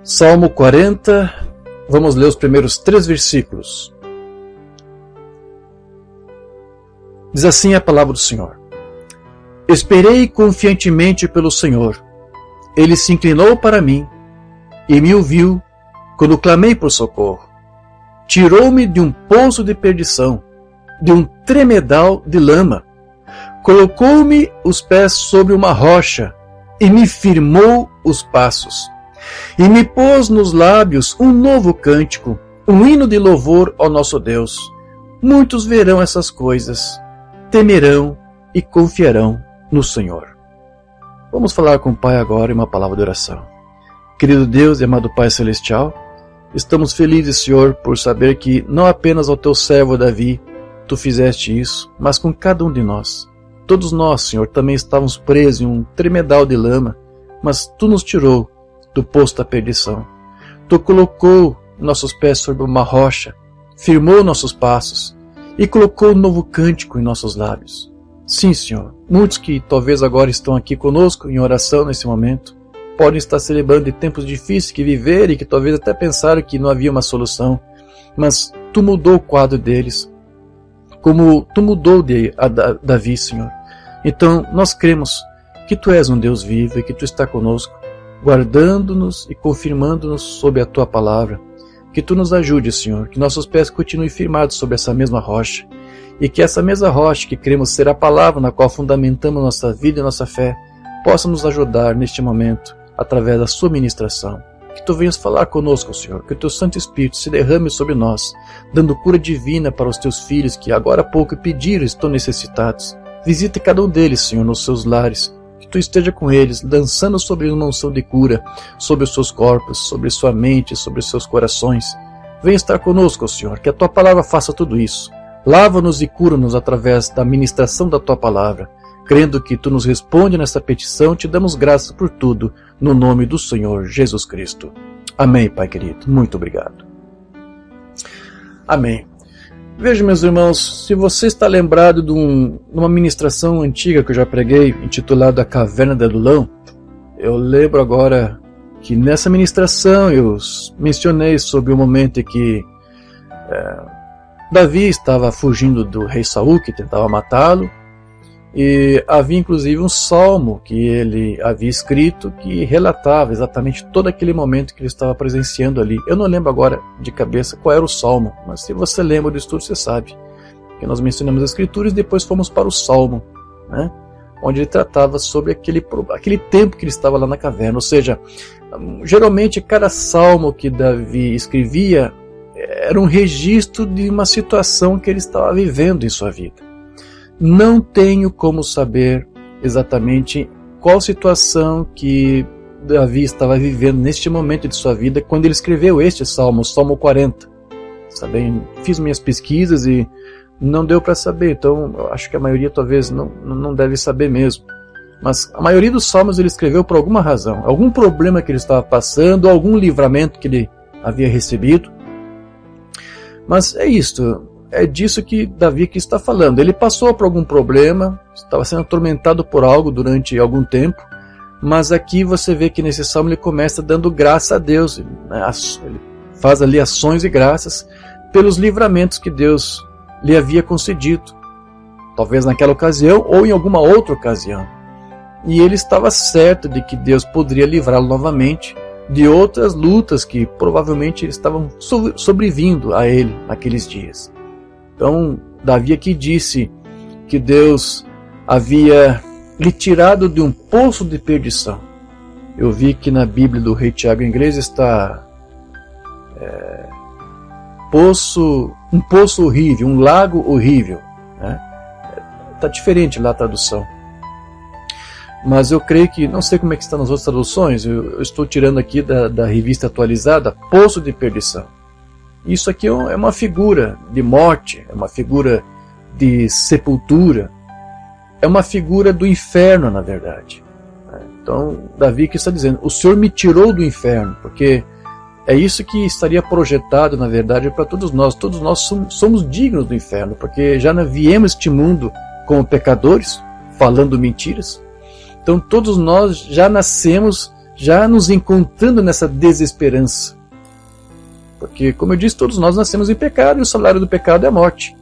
Salmo 40, vamos ler os primeiros 3 versículos. Diz assim a palavra do Senhor: Esperei confiantemente pelo Senhor. Ele se inclinou para mim e me ouviu quando clamei por socorro. Tirou-me de um poço de perdição, de um tremedal de lama. Colocou-me os pés sobre uma rocha e me firmou os passos. E me pôs nos lábios um novo cântico, um hino de louvor ao nosso Deus. Muitos verão essas coisas, temerão e confiarão no Senhor. Vamos falar com o Pai agora em uma palavra de oração. Querido Deus e amado Pai Celestial, estamos felizes, Senhor, por saber que não apenas ao teu servo Davi tu fizeste isso, mas com cada um de nós. Todos nós, Senhor, também estávamos presos em um tremedal de lama, mas tu nos tirou do poço da perdição. Tu colocou nossos pés sobre uma rocha, firmou nossos passos e colocou um novo cântico em nossos lábios. Sim, Senhor, muitos que talvez agora estão aqui conosco em oração nesse momento, podem estar se lembrando de tempos difíceis que viveram e que talvez até pensaram que não havia uma solução, mas tu mudou o quadro deles, como tu mudou Davi, Senhor. Então nós cremos que tu és um Deus vivo e que tu está conosco, guardando-nos e confirmando-nos sob a tua palavra. Que tu nos ajude, Senhor, que nossos pés continuem firmados sobre essa mesma rocha, e que essa mesma rocha que cremos ser a palavra na qual fundamentamos nossa vida e nossa fé, possa nos ajudar neste momento, através da sua ministração. Que tu venhas falar conosco, Senhor, que o teu Santo Espírito se derrame sobre nós, dando cura divina para os teus filhos que agora há pouco pediram e estão necessitados. Visita cada um deles, Senhor, nos seus lares. Que tu esteja com eles, lançando sobre uma unção de cura, sobre os seus corpos, sobre sua mente, sobre os seus corações. Venha estar conosco, Senhor, que a tua palavra faça tudo isso. Lava-nos e cura-nos através da ministração da tua palavra. Crendo que tu nos responde nessa petição, te damos graças por tudo, no nome do Senhor Jesus Cristo. Amém, Pai querido. Muito obrigado. Amém. Veja, meus irmãos, se você está lembrado de uma ministração antiga que eu já preguei, intitulada A Caverna de Adulão, eu lembro agora que nessa ministração eu mencionei sobre o momento em que Davi estava fugindo do rei Saul, que tentava matá-lo, e havia inclusive um salmo que ele havia escrito que relatava exatamente todo aquele momento que ele estava presenciando ali. Eu não lembro agora de cabeça qual era o salmo, mas se você lembra do estudo, você sabe que nós mencionamos as escrituras e depois fomos para o salmo, né? Onde ele tratava sobre aquele tempo que ele estava lá na caverna. Ou seja, geralmente cada salmo que Davi escrevia era um registro de uma situação que ele estava vivendo em sua vida. Não tenho como saber exatamente qual situação que Davi estava vivendo neste momento de sua vida quando ele escreveu este salmo, o Salmo 40. Sabe? Fiz minhas pesquisas e não deu para saber, então eu acho que a maioria talvez não deve saber mesmo. Mas a maioria dos salmos ele escreveu por alguma razão, algum problema que ele estava passando, algum livramento que ele havia recebido. Mas é isto. É disso que Davi aqui está falando. Ele passou por algum problema, estava sendo atormentado por algo durante algum tempo, mas aqui você vê que nesse salmo ele começa dando graça a Deus, né? Ele faz ali ações e graças pelos livramentos que Deus lhe havia concedido, talvez naquela ocasião ou em alguma outra ocasião. E ele estava certo de que Deus poderia livrá-lo novamente de outras lutas que provavelmente estavam sobrevindo a ele naqueles dias. Então, Davi aqui disse que Deus havia lhe tirado de um poço de perdição. Eu vi que na Bíblia do Rei Tiago em inglês está um poço horrível, um lago horrível, né? Está diferente lá a tradução. Mas eu creio que, não sei como é que está nas outras traduções, eu estou tirando aqui da revista atualizada, poço de perdição. Isso aqui é uma figura de morte, é uma figura de sepultura, é uma figura do inferno, na verdade. Então, Davi que está dizendo, o Senhor me tirou do inferno, porque é isso que estaria projetado, na verdade, para todos nós. Todos nós somos dignos do inferno, porque já viemos este mundo como pecadores, falando mentiras. Então, todos nós já nascemos já nos encontrando nessa desesperança. Porque, como eu disse, todos nós nascemos em pecado e o salário do pecado é a morte.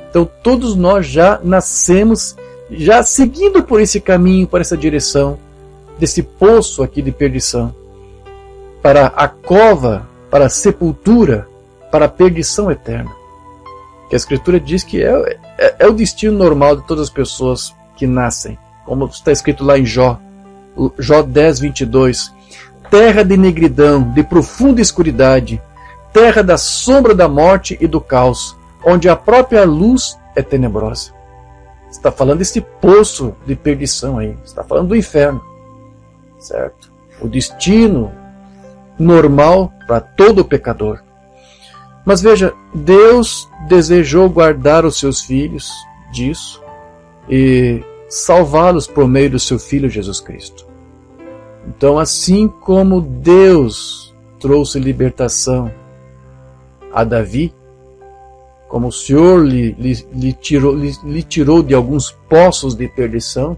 Então todos nós já nascemos, já seguindo por esse caminho, por essa direção, desse poço aqui de perdição, para a cova, para a sepultura, para a perdição eterna. Que a Escritura diz que é o destino normal de todas as pessoas que nascem, como está escrito lá em Jó 10, 22. Terra de negridão, de profunda escuridade, terra da sombra da morte e do caos, onde a própria luz é tenebrosa. Está falando desse poço de perdição aí, está falando do inferno, certo? O destino normal para todo pecador. Mas veja, Deus desejou guardar os seus filhos disso e salvá-los por meio do seu Filho Jesus Cristo. Então, assim como Deus trouxe libertação a Davi, como o Senhor lhe tirou de alguns poços de perdição,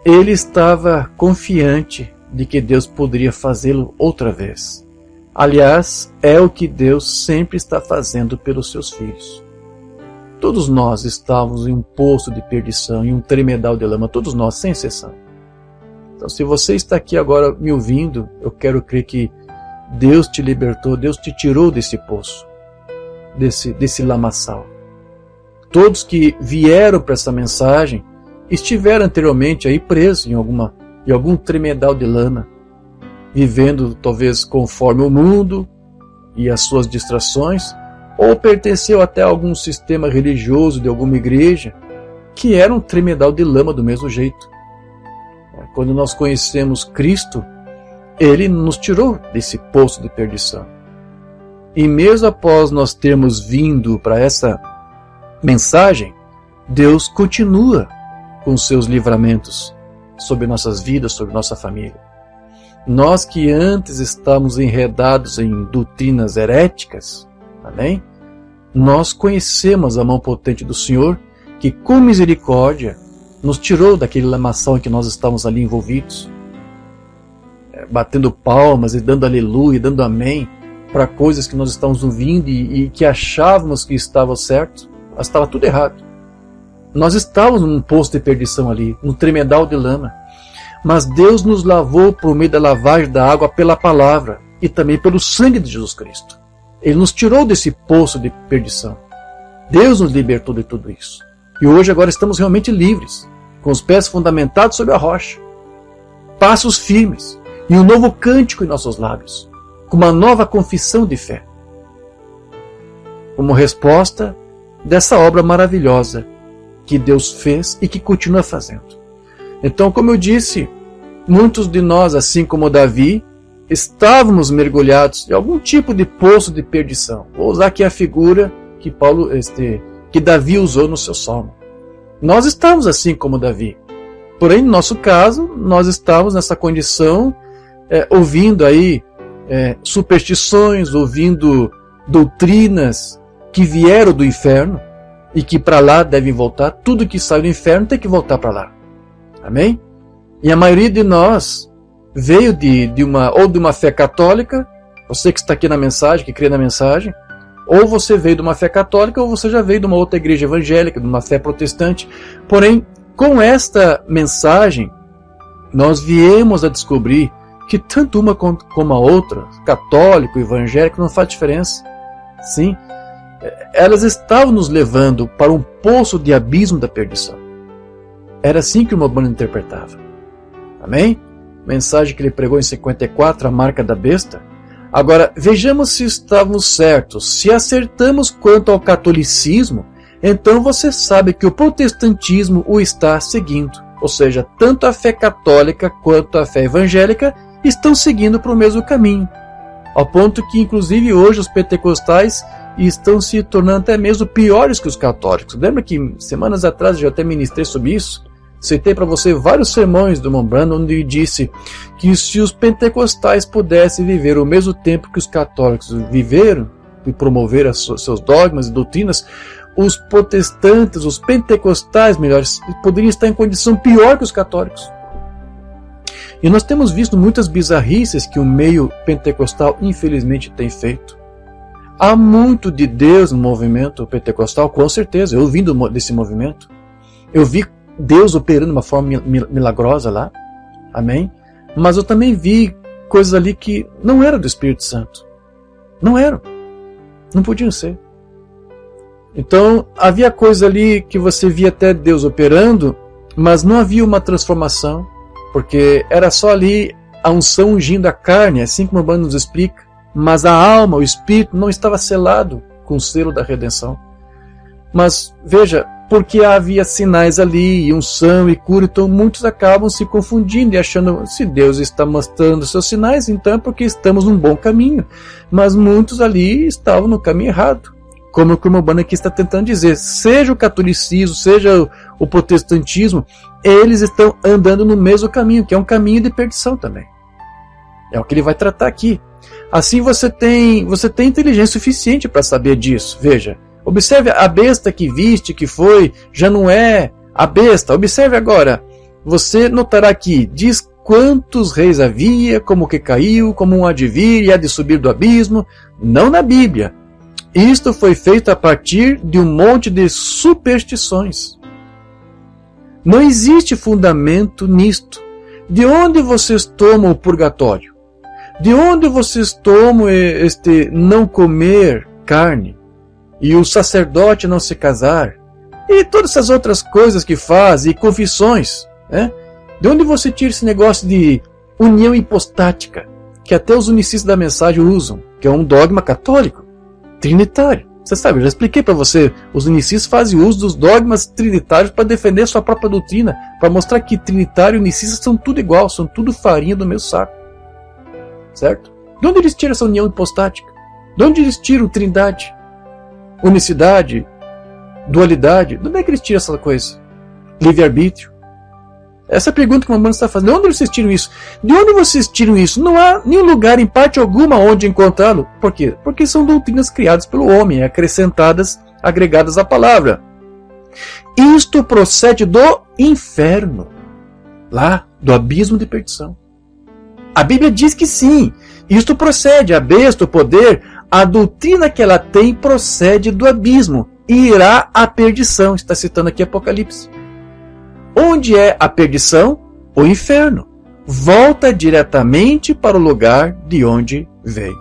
ele estava confiante de que Deus poderia fazê-lo outra vez. Aliás, é o que Deus sempre está fazendo pelos seus filhos. Todos nós estávamos em um poço de perdição, em um tremedal de lama, todos nós, sem exceção. Então, se você está aqui agora me ouvindo, eu quero crer que Deus te libertou, Deus te tirou desse poço, desse lamaçal. Todos que vieram para essa mensagem estiveram anteriormente aí presos em algum tremedal de lama, vivendo talvez conforme o mundo e as suas distrações, ou pertenceu até a algum sistema religioso de alguma igreja, que era um tremedal de lama do mesmo jeito. Quando nós conhecemos Cristo, Ele nos tirou desse poço de perdição. E mesmo após nós termos vindo para essa mensagem, Deus continua com seus livramentos sobre nossas vidas, sobre nossa família. Nós que antes estávamos enredados em doutrinas heréticas, amém? Nós conhecemos a mão potente do Senhor, que com misericórdia nos tirou daquele lamaçal em que nós estávamos ali envolvidos, batendo palmas e dando aleluia, dando amém para coisas que nós estávamos ouvindo e que achávamos que estava certo, mas estava tudo errado. Nós estávamos num poço de perdição ali, num tremedal de lama. Mas Deus nos lavou por meio da lavagem da água pela palavra e também pelo sangue de Jesus Cristo. Ele nos tirou desse poço de perdição. Deus nos libertou de tudo isso. E hoje agora estamos realmente livres, com os pés fundamentados sobre a rocha, passos firmes e um novo cântico em nossos lábios, com uma nova confissão de fé, como resposta dessa obra maravilhosa que Deus fez e que continua fazendo. Então, como eu disse, muitos de nós, assim como Davi, estávamos mergulhados em algum tipo de poço de perdição. Vou usar aqui a figura que Davi usou no seu salmo. Nós estamos assim como Davi. Porém, no nosso caso, nós estamos nessa condição, ouvindo aí superstições, ouvindo doutrinas que vieram do inferno e que para lá devem voltar. Tudo que sai do inferno tem que voltar para lá. Amém? E a maioria de nós veio de uma fé católica, você que está aqui na mensagem, que crê na mensagem, ou você veio de uma fé católica, ou você já veio de uma outra igreja evangélica, de uma fé protestante. Porém, com esta mensagem, nós viemos a descobrir que tanto uma como a outra, católico, evangélico, não faz diferença. Sim, elas estavam nos levando para um poço de abismo da perdição. Era assim que o Umbanda interpretava. Amém? Mensagem que ele pregou em 54, a marca da besta. Agora, vejamos se estávamos certos. Se acertamos quanto ao catolicismo, então você sabe que o protestantismo o está seguindo. Ou seja, tanto a fé católica quanto a fé evangélica estão seguindo para o mesmo caminho. Ao ponto que, inclusive, hoje os pentecostais estão se tornando até mesmo piores que os católicos. Lembra que semanas atrás eu já até ministrei sobre isso? Citei para você vários sermões do Umbanda onde disse que se os pentecostais pudessem viver o mesmo tempo que os católicos viveram e promover seus dogmas e doutrinas, os protestantes, os pentecostais melhores, poderiam estar em condição pior que os católicos. E nós temos visto muitas bizarrices que o meio pentecostal infelizmente tem feito. Há muito de Deus no movimento pentecostal, com certeza. Eu vim desse movimento. Eu vi Deus operando de uma forma milagrosa lá. Amém? Mas eu também vi coisas ali que não eram do Espírito Santo. Não eram. Não podiam ser. Então, havia coisa ali que você via até Deus operando, mas não havia uma transformação, porque era só ali a unção ungindo a carne, assim como o Bando nos explica. Mas a alma, o espírito, não estava selado com o selo da redenção. Mas veja, porque havia sinais ali, e unção e cura, então muitos acabam se confundindo e achando, se Deus está mostrando seus sinais, então é porque estamos num bom caminho. Mas muitos ali estavam no caminho errado. Como o irmão Branham aqui está tentando dizer, seja o catolicismo, seja o protestantismo, eles estão andando no mesmo caminho, que é um caminho de perdição também. É o que ele vai tratar aqui. Assim você tem inteligência suficiente para saber disso. Veja, observe a besta que viste, que foi, já não é a besta. Observe agora, você notará aqui, diz quantos reis havia, como que caiu, como um há de vir e há de subir do abismo. Não na Bíblia. Isto foi feito a partir de um monte de superstições. Não existe fundamento nisto. De onde vocês tomam o purgatório? De onde vocês tomam este não comer carne? E o sacerdote não se casar? E todas essas outras coisas que faz, e confissões, né? De onde você tira esse negócio de união hipostática, que até os unicistas da mensagem usam, que é um dogma católico, trinitário. Você sabe, eu já expliquei para você, os unicistas fazem uso dos dogmas trinitários para defender sua própria doutrina, para mostrar que trinitário e unicistas são tudo igual, são tudo farinha do mesmo saco. Certo? De onde eles tiram essa união hipostática? De onde eles tiram trindade? Unicidade? Dualidade? De onde é que eles tiram essa coisa? Livre-arbítrio? Essa é a pergunta que o Mamãe está fazendo. De onde vocês tiram isso? De onde vocês tiram isso? Não há nenhum lugar, em parte alguma, onde encontrá-lo. Por quê? Porque são doutrinas criadas pelo homem, acrescentadas, agregadas à palavra. Isto procede do inferno. Lá, do abismo de perdição. A Bíblia diz que sim, isto procede, a besta, o poder, a doutrina que ela tem procede do abismo e irá à perdição. Está citando aqui Apocalipse. Onde é a perdição? O inferno. Volta diretamente para o lugar de onde veio.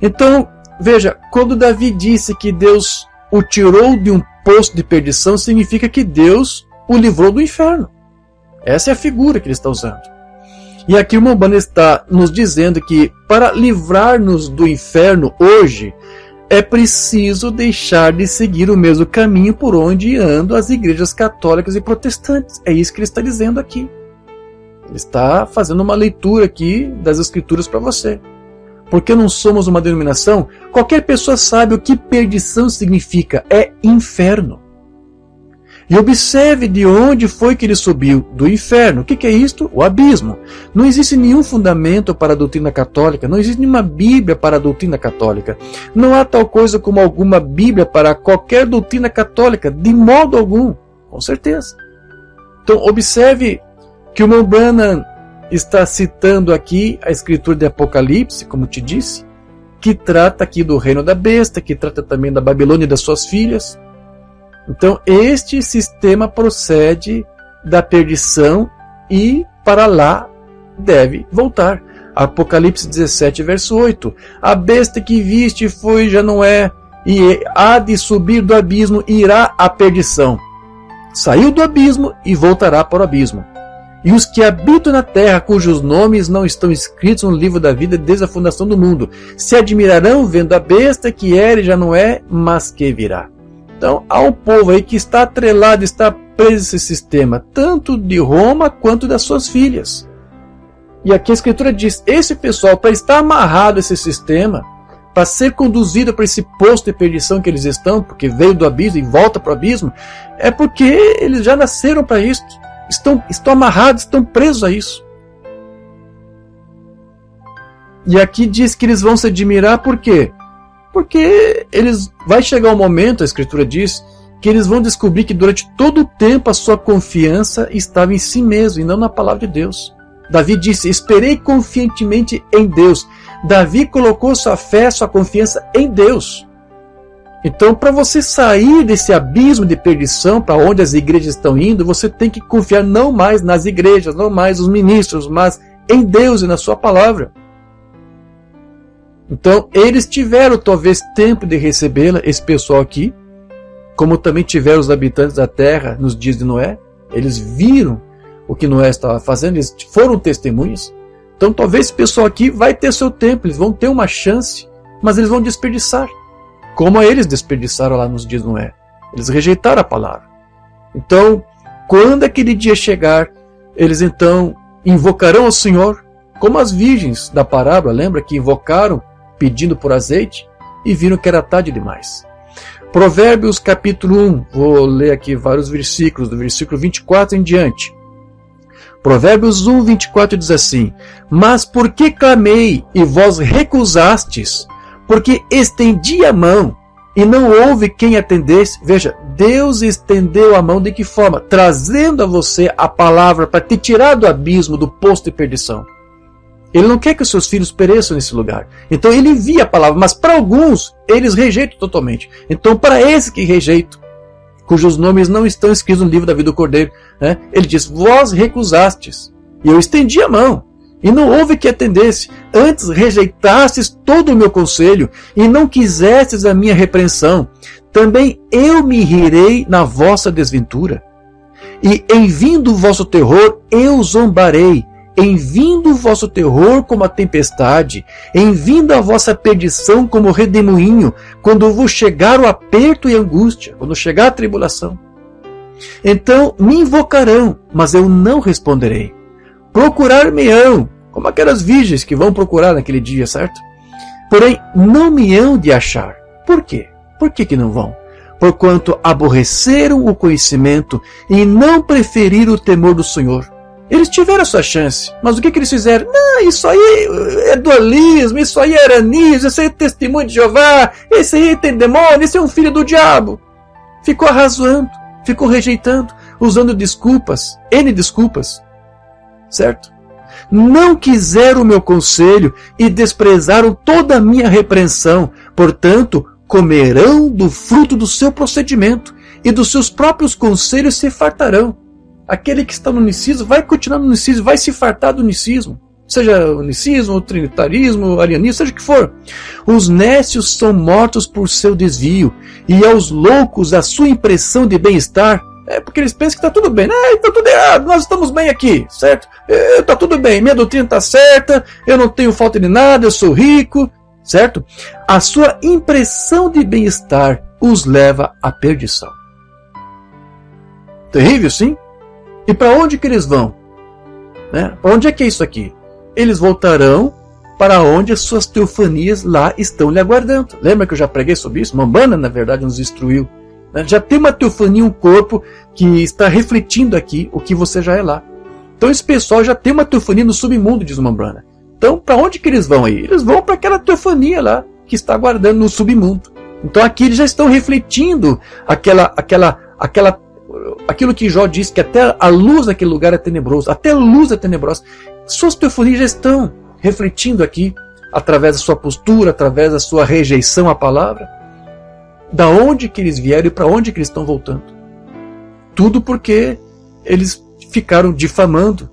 Então, veja, quando Davi disse que Deus o tirou de um poço de perdição, significa que Deus o livrou do inferno. Essa é a figura que ele está usando. E aqui o Mombana está nos dizendo que para livrar-nos do inferno hoje, é preciso deixar de seguir o mesmo caminho por onde andam as igrejas católicas e protestantes. É isso que ele está dizendo aqui. Ele está fazendo uma leitura aqui das Escrituras para você. Porque não somos uma denominação, qualquer pessoa sabe o que perdição significa. É inferno. E observe de onde foi que ele subiu, do inferno. O que é isto? O abismo. Não existe nenhum fundamento para a doutrina católica, não existe nenhuma Bíblia para a doutrina católica. Não há tal coisa como alguma Bíblia para qualquer doutrina católica, de modo algum, com certeza. Então observe que o Mombana está citando aqui a escritura de Apocalipse, como te disse, que trata aqui do reino da besta, que trata também da Babilônia e das suas filhas. Então, este sistema procede da perdição e para lá deve voltar. Apocalipse 17, verso 8. A besta que viste foi, já não é, e há de subir do abismo e irá à perdição. Saiu do abismo e voltará para o abismo. E os que habitam na terra, cujos nomes não estão escritos no livro da vida desde a fundação do mundo, se admirarão vendo a besta que era e já não é, mas que virá. Então, há um povo aí que está atrelado, está preso a esse sistema, tanto de Roma quanto das suas filhas. E aqui a Escritura diz, esse pessoal, para estar amarrado a esse sistema, para ser conduzido para esse posto de perdição que eles estão, porque veio do abismo e volta para o abismo, é porque eles já nasceram para isso, estão amarrados, estão presos a isso. E aqui diz que eles vão se admirar por quê? Porque vai chegar um momento, a Escritura diz, que eles vão descobrir que durante todo o tempo a sua confiança estava em si mesmo e não na palavra de Deus. Davi disse, esperei confiantemente em Deus. Davi colocou sua fé, sua confiança em Deus. Então, para você sair desse abismo de perdição, para onde as igrejas estão indo, você tem que confiar não mais nas igrejas, não mais nos ministros, mas em Deus e na sua palavra. Então, eles tiveram talvez tempo de recebê-la, esse pessoal aqui, como também tiveram os habitantes da terra nos dias de Noé. Eles viram o que Noé estava fazendo, eles foram testemunhas. Então, talvez esse pessoal aqui vai ter seu tempo, eles vão ter uma chance, mas eles vão desperdiçar. Como eles desperdiçaram lá nos dias de Noé. Eles rejeitaram a palavra. Então, quando aquele dia chegar, eles então invocarão ao Senhor, como as virgens da parábola, lembra que invocaram pedindo por azeite e viram que era tarde demais. Provérbios capítulo 1, vou ler aqui vários versículos, do versículo 24 em diante. Provérbios 1, 24 diz assim, mas por que clamei e vós recusastes? Porque estendi a mão e não houve quem atendesse. Veja, Deus estendeu a mão de que forma? Trazendo a você a palavra para te tirar do abismo, do poço de perdição. Ele não quer que os seus filhos pereçam nesse lugar. Então ele envia a palavra, mas para alguns eles rejeitam totalmente. Então para esses que rejeitam, cujos nomes não estão escritos no livro da vida do Cordeiro, ele diz, vós recusastes, e eu estendi a mão, e não houve que atendesse. Antes rejeitastes todo o meu conselho, e não quisestes a minha repreensão. Também eu me rirei na vossa desventura. E em vindo o vosso terror, eu zombarei. Em vindo o vosso terror como a tempestade, em vindo a vossa perdição como o redemoinho, quando vos chegar o aperto e a angústia, quando chegar a tribulação. Então me invocarão, mas eu não responderei. Procurar-me-ão, como aquelas virgens que vão procurar naquele dia, certo? Porém, não me hão de achar. Por quê? Por que não vão? Porquanto aborreceram o conhecimento e não preferiram o temor do Senhor. Eles tiveram a sua chance, mas o que eles fizeram? Não, isso aí é dualismo, isso aí é aranismo, isso aí é testemunho de Jeová, esse aí tem demônio, esse é um filho do diabo. Ficou arrazoando, ficou rejeitando, usando desculpas, N desculpas, certo? Não quiseram o meu conselho e desprezaram toda a minha repreensão, portanto, comerão do fruto do seu procedimento e dos seus próprios conselhos se fartarão. Aquele que está no unicismo vai continuar no unicismo, vai se fartar do unicismo. Seja o unicismo, o trinitarismo, o arianismo, seja o que for. Os nécios são mortos por seu desvio, e aos loucos a sua impressão de bem-estar, porque eles pensam que está tudo bem. Está tudo errado, nós estamos bem aqui, certo? Está tudo bem, minha doutrina está certa, eu não tenho falta de nada, eu sou rico, certo? A sua impressão de bem-estar os leva à perdição. Terrível, sim? E para onde que eles vão? Para onde é que é isso aqui? Eles voltarão para onde as suas teofanias lá estão lhe aguardando. Lembra que eu já preguei sobre isso? Mambana, na verdade, nos instruiu. Já tem uma teofania, um corpo que está refletindo aqui o que você já é lá. Então esse pessoal já tem uma teofania no submundo, diz o Mambana. Então para onde que eles vão aí? Eles vão para aquela teofania lá que está aguardando no submundo. Então aqui eles já estão refletindo aquilo que Jó disse, que até a luz daquele lugar é tenebroso, até a luz é tenebrosa. Suas teofanias já estão refletindo aqui, através da sua postura, através da sua rejeição à palavra, da onde que eles vieram e para onde que eles estão voltando. Tudo porque eles ficaram difamando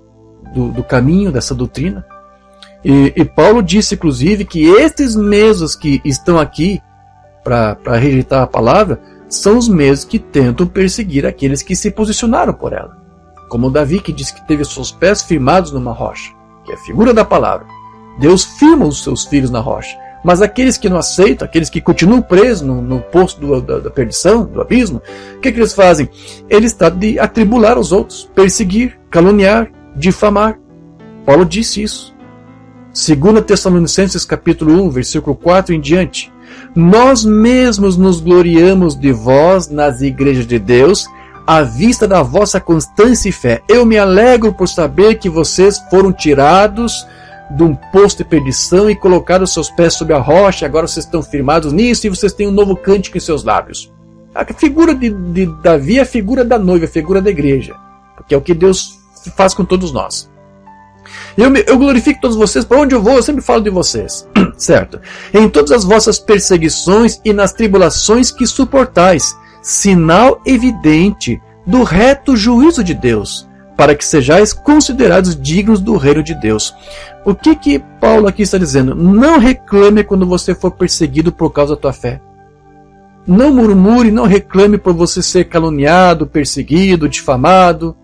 do caminho dessa doutrina. E Paulo disse, inclusive, que estes mesmos que estão aqui para rejeitar a palavra, são os mesmos que tentam perseguir aqueles que se posicionaram por ela. Como Davi, que disse que teve seus pés firmados numa rocha, que é a figura da palavra. Deus firma os seus filhos na rocha. Mas aqueles que não aceitam, aqueles que continuam presos no poço da perdição, do abismo, o que eles fazem? Eles tratam de atribular os outros, perseguir, caluniar, difamar. Paulo disse isso. 2 Tessalonicenses capítulo 1, versículo 4 em diante. Nós mesmos nos gloriamos de vós nas igrejas de Deus, à vista da vossa constância e fé. Eu me alegro por saber que vocês foram tirados de um poço de perdição e colocaram seus pés sobre a rocha, agora vocês estão firmados nisso e vocês têm um novo cântico em seus lábios. A figura de Davi é a figura da noiva, a figura da igreja, porque é o que Deus faz com todos nós. Eu glorifico todos vocês, para onde eu vou, eu sempre falo de vocês. Certo? Em todas as vossas perseguições e nas tribulações que suportais, sinal evidente do reto juízo de Deus, para que sejais considerados dignos do reino de Deus. O que Paulo aqui está dizendo? Não reclame quando você for perseguido por causa da tua fé. Não murmure, não reclame por você ser caluniado, perseguido, difamado,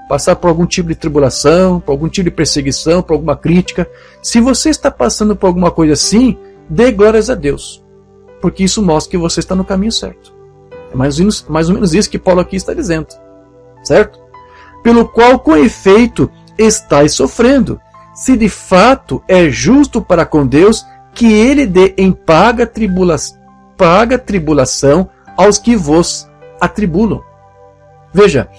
passar por algum tipo de tribulação, por algum tipo de perseguição, por alguma crítica. Se você está passando por alguma coisa assim, dê glórias a Deus, porque isso mostra que você está no caminho certo. É mais ou menos isso que Paulo aqui está dizendo, certo? Pelo qual, com efeito, estáis sofrendo, se de fato é justo para com Deus que ele dê em paga tribulação aos que vos atribulam. Veja,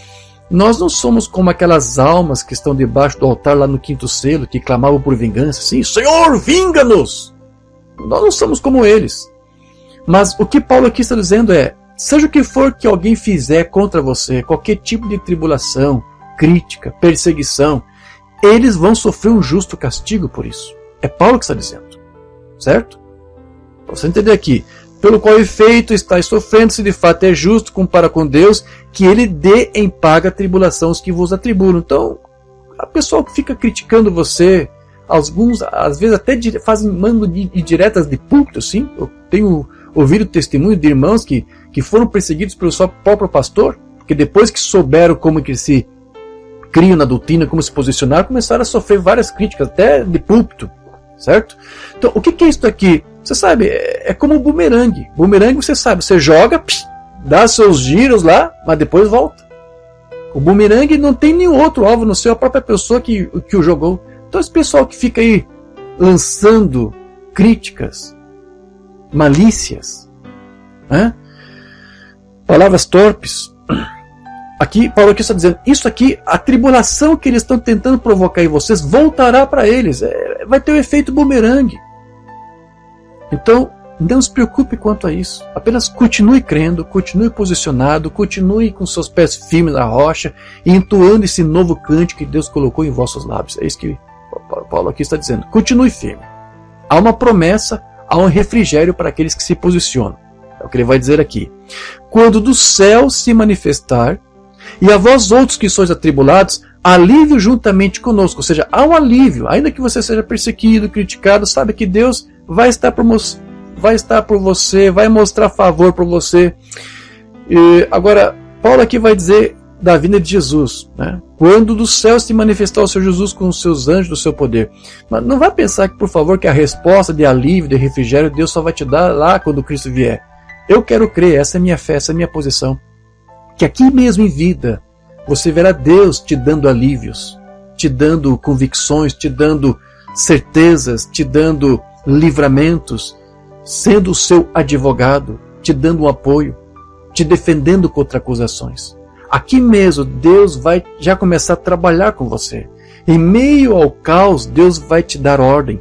nós não somos como aquelas almas que estão debaixo do altar lá no quinto selo, que clamavam por vingança. Sim, Senhor, vinga-nos! Nós não somos como eles. Mas o que Paulo aqui está dizendo é, seja o que for que alguém fizer contra você, qualquer tipo de tribulação, crítica, perseguição, eles vão sofrer um justo castigo por isso. É Paulo que está dizendo. Certo? Para você entender aqui, pelo qual efeito estáis sofrendo, se de fato é justo para com Deus, que ele dê em paga a tribulação os que vos atribulam. Então, a pessoa que fica criticando você, alguns, às vezes até mandam diretas de púlpito, sim. Eu tenho ouvido testemunho de irmãos que foram perseguidos pelo seu próprio pastor, porque depois que souberam como que se criam na doutrina, como se posicionar, começaram a sofrer várias críticas, até de púlpito, certo? Então, o que é isso aqui? Você sabe, é como um bumerangue. Bumerangue, você sabe, você joga, dá seus giros lá, mas depois volta. O bumerangue não tem nenhum outro alvo, não sei a própria pessoa que o jogou. Então esse pessoal que fica aí lançando críticas, malícias, né? Palavras torpes. Aqui, Paulo aqui está dizendo, isso aqui, a tribulação que eles estão tentando provocar em vocês, voltará para eles. Vai ter o efeito bumerangue. Então, não se preocupe quanto a isso. Apenas continue crendo, continue posicionado, continue com seus pés firmes na rocha e entoando esse novo cântico que Deus colocou em vossos lábios. É isso que Paulo aqui está dizendo. Continue firme. Há uma promessa, há um refrigério para aqueles que se posicionam. É o que ele vai dizer aqui. Quando do céu se manifestar, e a vós outros que sois atribulados, alívio juntamente conosco. Ou seja, há um alívio. Ainda que você seja perseguido, criticado, sabe que Deus vai estar por você, vai mostrar favor por você. E agora, Paulo aqui vai dizer da vinda de Jesus, né? Quando do céu se manifestar o Senhor Jesus com os seus anjos do seu poder. Mas não vai pensar que, por favor, que a resposta de alívio, de refrigério, Deus só vai te dar lá quando Cristo vier. Eu quero crer, essa é a minha fé, essa é a minha posição, que aqui mesmo em vida, você verá Deus te dando alívios, te dando convicções, te dando certezas, te dando livramentos, sendo o seu advogado, te dando um apoio, te defendendo contra acusações. Aqui mesmo Deus vai já começar a trabalhar com você. Em meio ao caos, Deus vai te dar ordem.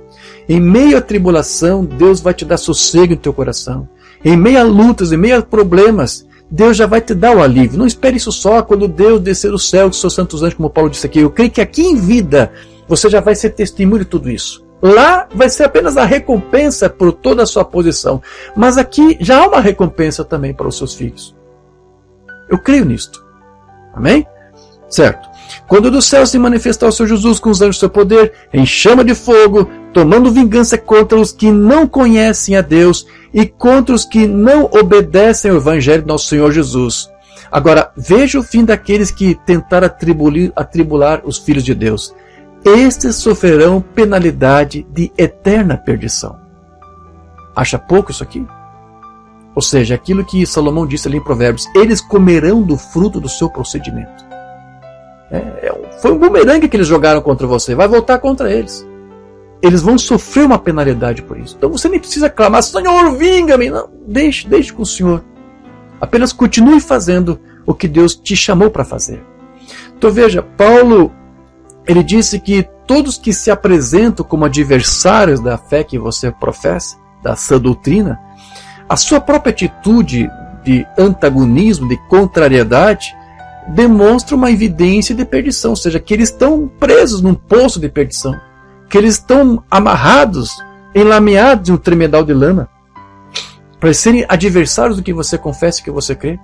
Em meio à tribulação, Deus vai te dar sossego em teu coração. Em meio a lutas, em meio a problemas, Deus já vai te dar o alívio. Não espere isso só quando Deus descer do céu com seus santos anjos, como Paulo disse aqui. Eu creio que aqui em vida você já vai ser testemunho de tudo isso. Lá vai ser apenas a recompensa por toda a sua posição. Mas aqui já há uma recompensa também para os seus filhos. Eu creio nisto. Amém? Certo. Quando do céu se manifestar o Senhor Jesus com os anjos do seu poder, em chama de fogo, tomando vingança contra os que não conhecem a Deus e contra os que não obedecem ao Evangelho do nosso Senhor Jesus. Agora, veja o fim daqueles que tentaram atribular os filhos de Deus. Estes sofrerão penalidade de eterna perdição. Acha pouco isso aqui? Ou seja, aquilo que Salomão disse ali em Provérbios, eles comerão do fruto do seu procedimento. Foi um bumerangue que eles jogaram contra você, vai voltar contra eles. Eles vão sofrer uma penalidade por isso. Então você nem precisa clamar, Senhor, vinga-me. Não, deixe com o Senhor. Apenas continue fazendo o que Deus te chamou para fazer. Então veja, Paulo, ele disse que todos que se apresentam como adversários da fé que você professa, da sã doutrina, a sua própria atitude de antagonismo, de contrariedade, demonstra uma evidência de perdição, ou seja, que eles estão presos num poço de perdição, que eles estão amarrados, enlameados em um tremedal de lama, para serem adversários do que você confessa e que você crê.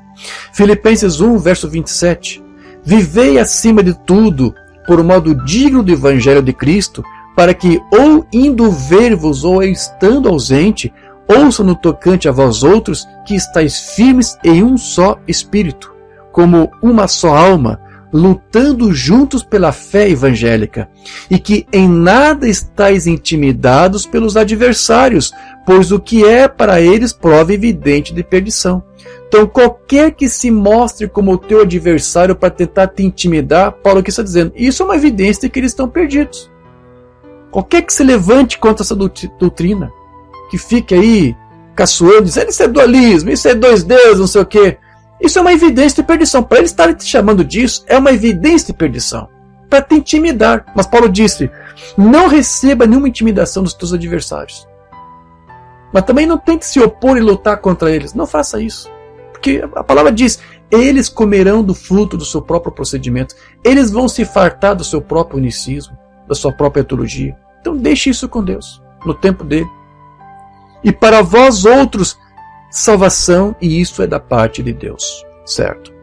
Filipenses 1, verso 27. Vivei acima de tudo por um modo digno do Evangelho de Cristo, para que, ou indo ver-vos, ou estando ausente, ouçam no tocante a vós outros, que estáis firmes em um só Espírito, como uma só alma, lutando juntos pela fé evangélica, e que em nada estáis intimidados pelos adversários, pois o que é para eles prova evidente de perdição. Então, qualquer que se mostre como o teu adversário para tentar te intimidar, Paulo aqui está dizendo, isso é uma evidência de que eles estão perdidos. Qualquer que se levante contra essa doutrina, que fique aí caçoando, dizendo isso é dualismo, isso é dois deuses, não sei o quê. Isso é uma evidência de perdição. Para eles estarem te chamando disso, é uma evidência de perdição. Para te intimidar. Mas Paulo disse, não receba nenhuma intimidação dos teus adversários. Mas também não tente se opor e lutar contra eles. Não faça isso. Porque a palavra diz, eles comerão do fruto do seu próprio procedimento. Eles vão se fartar do seu próprio unicismo, da sua própria teologia. Então deixe isso com Deus, no tempo dele. E para vós outros, salvação, e isso é da parte de Deus, certo?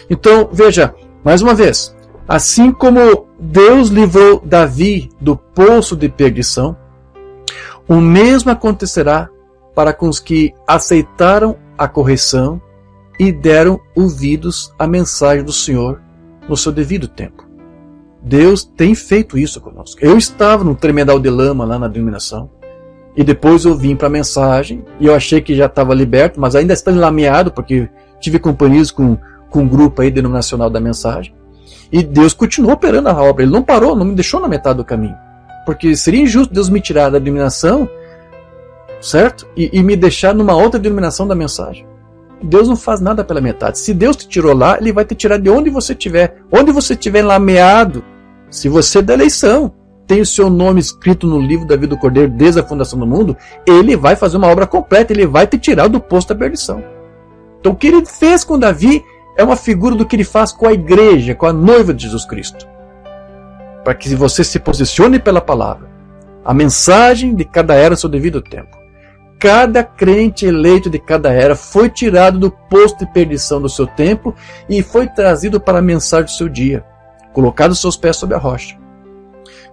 Então, veja, mais uma vez, assim como Deus livrou Davi do poço de perdição, o mesmo acontecerá para com os que aceitaram a correção e deram ouvidos à mensagem do Senhor no seu devido tempo. Deus tem feito isso conosco. Eu estava num tremedal de lama lá na denominação, e depois eu vim para a mensagem, e eu achei que já estava liberto, mas ainda está enlameado, porque tive companhias com um grupo aí denominacional da mensagem. E Deus continuou operando a obra, Ele não parou, não me deixou na metade do caminho. Porque seria injusto Deus me tirar da denominação, certo? E me deixar numa outra denominação da mensagem. Deus não faz nada pela metade. Se Deus te tirou lá, Ele vai te tirar de onde você estiver. Onde você estiver enlameado, se você é da eleição, tem o seu nome escrito no livro da vida do Cordeiro desde a fundação do mundo, Ele vai fazer uma obra completa, Ele vai te tirar do poço da perdição. Então o que Ele fez com Davi é uma figura do que Ele faz com a igreja, com a noiva de Jesus Cristo. Para que você se posicione pela palavra. A mensagem de cada era ao seu devido tempo. Cada crente eleito de cada era foi tirado do poço de perdição do seu tempo e foi trazido para a mensagem do seu dia, colocado os seus pés sobre a rocha.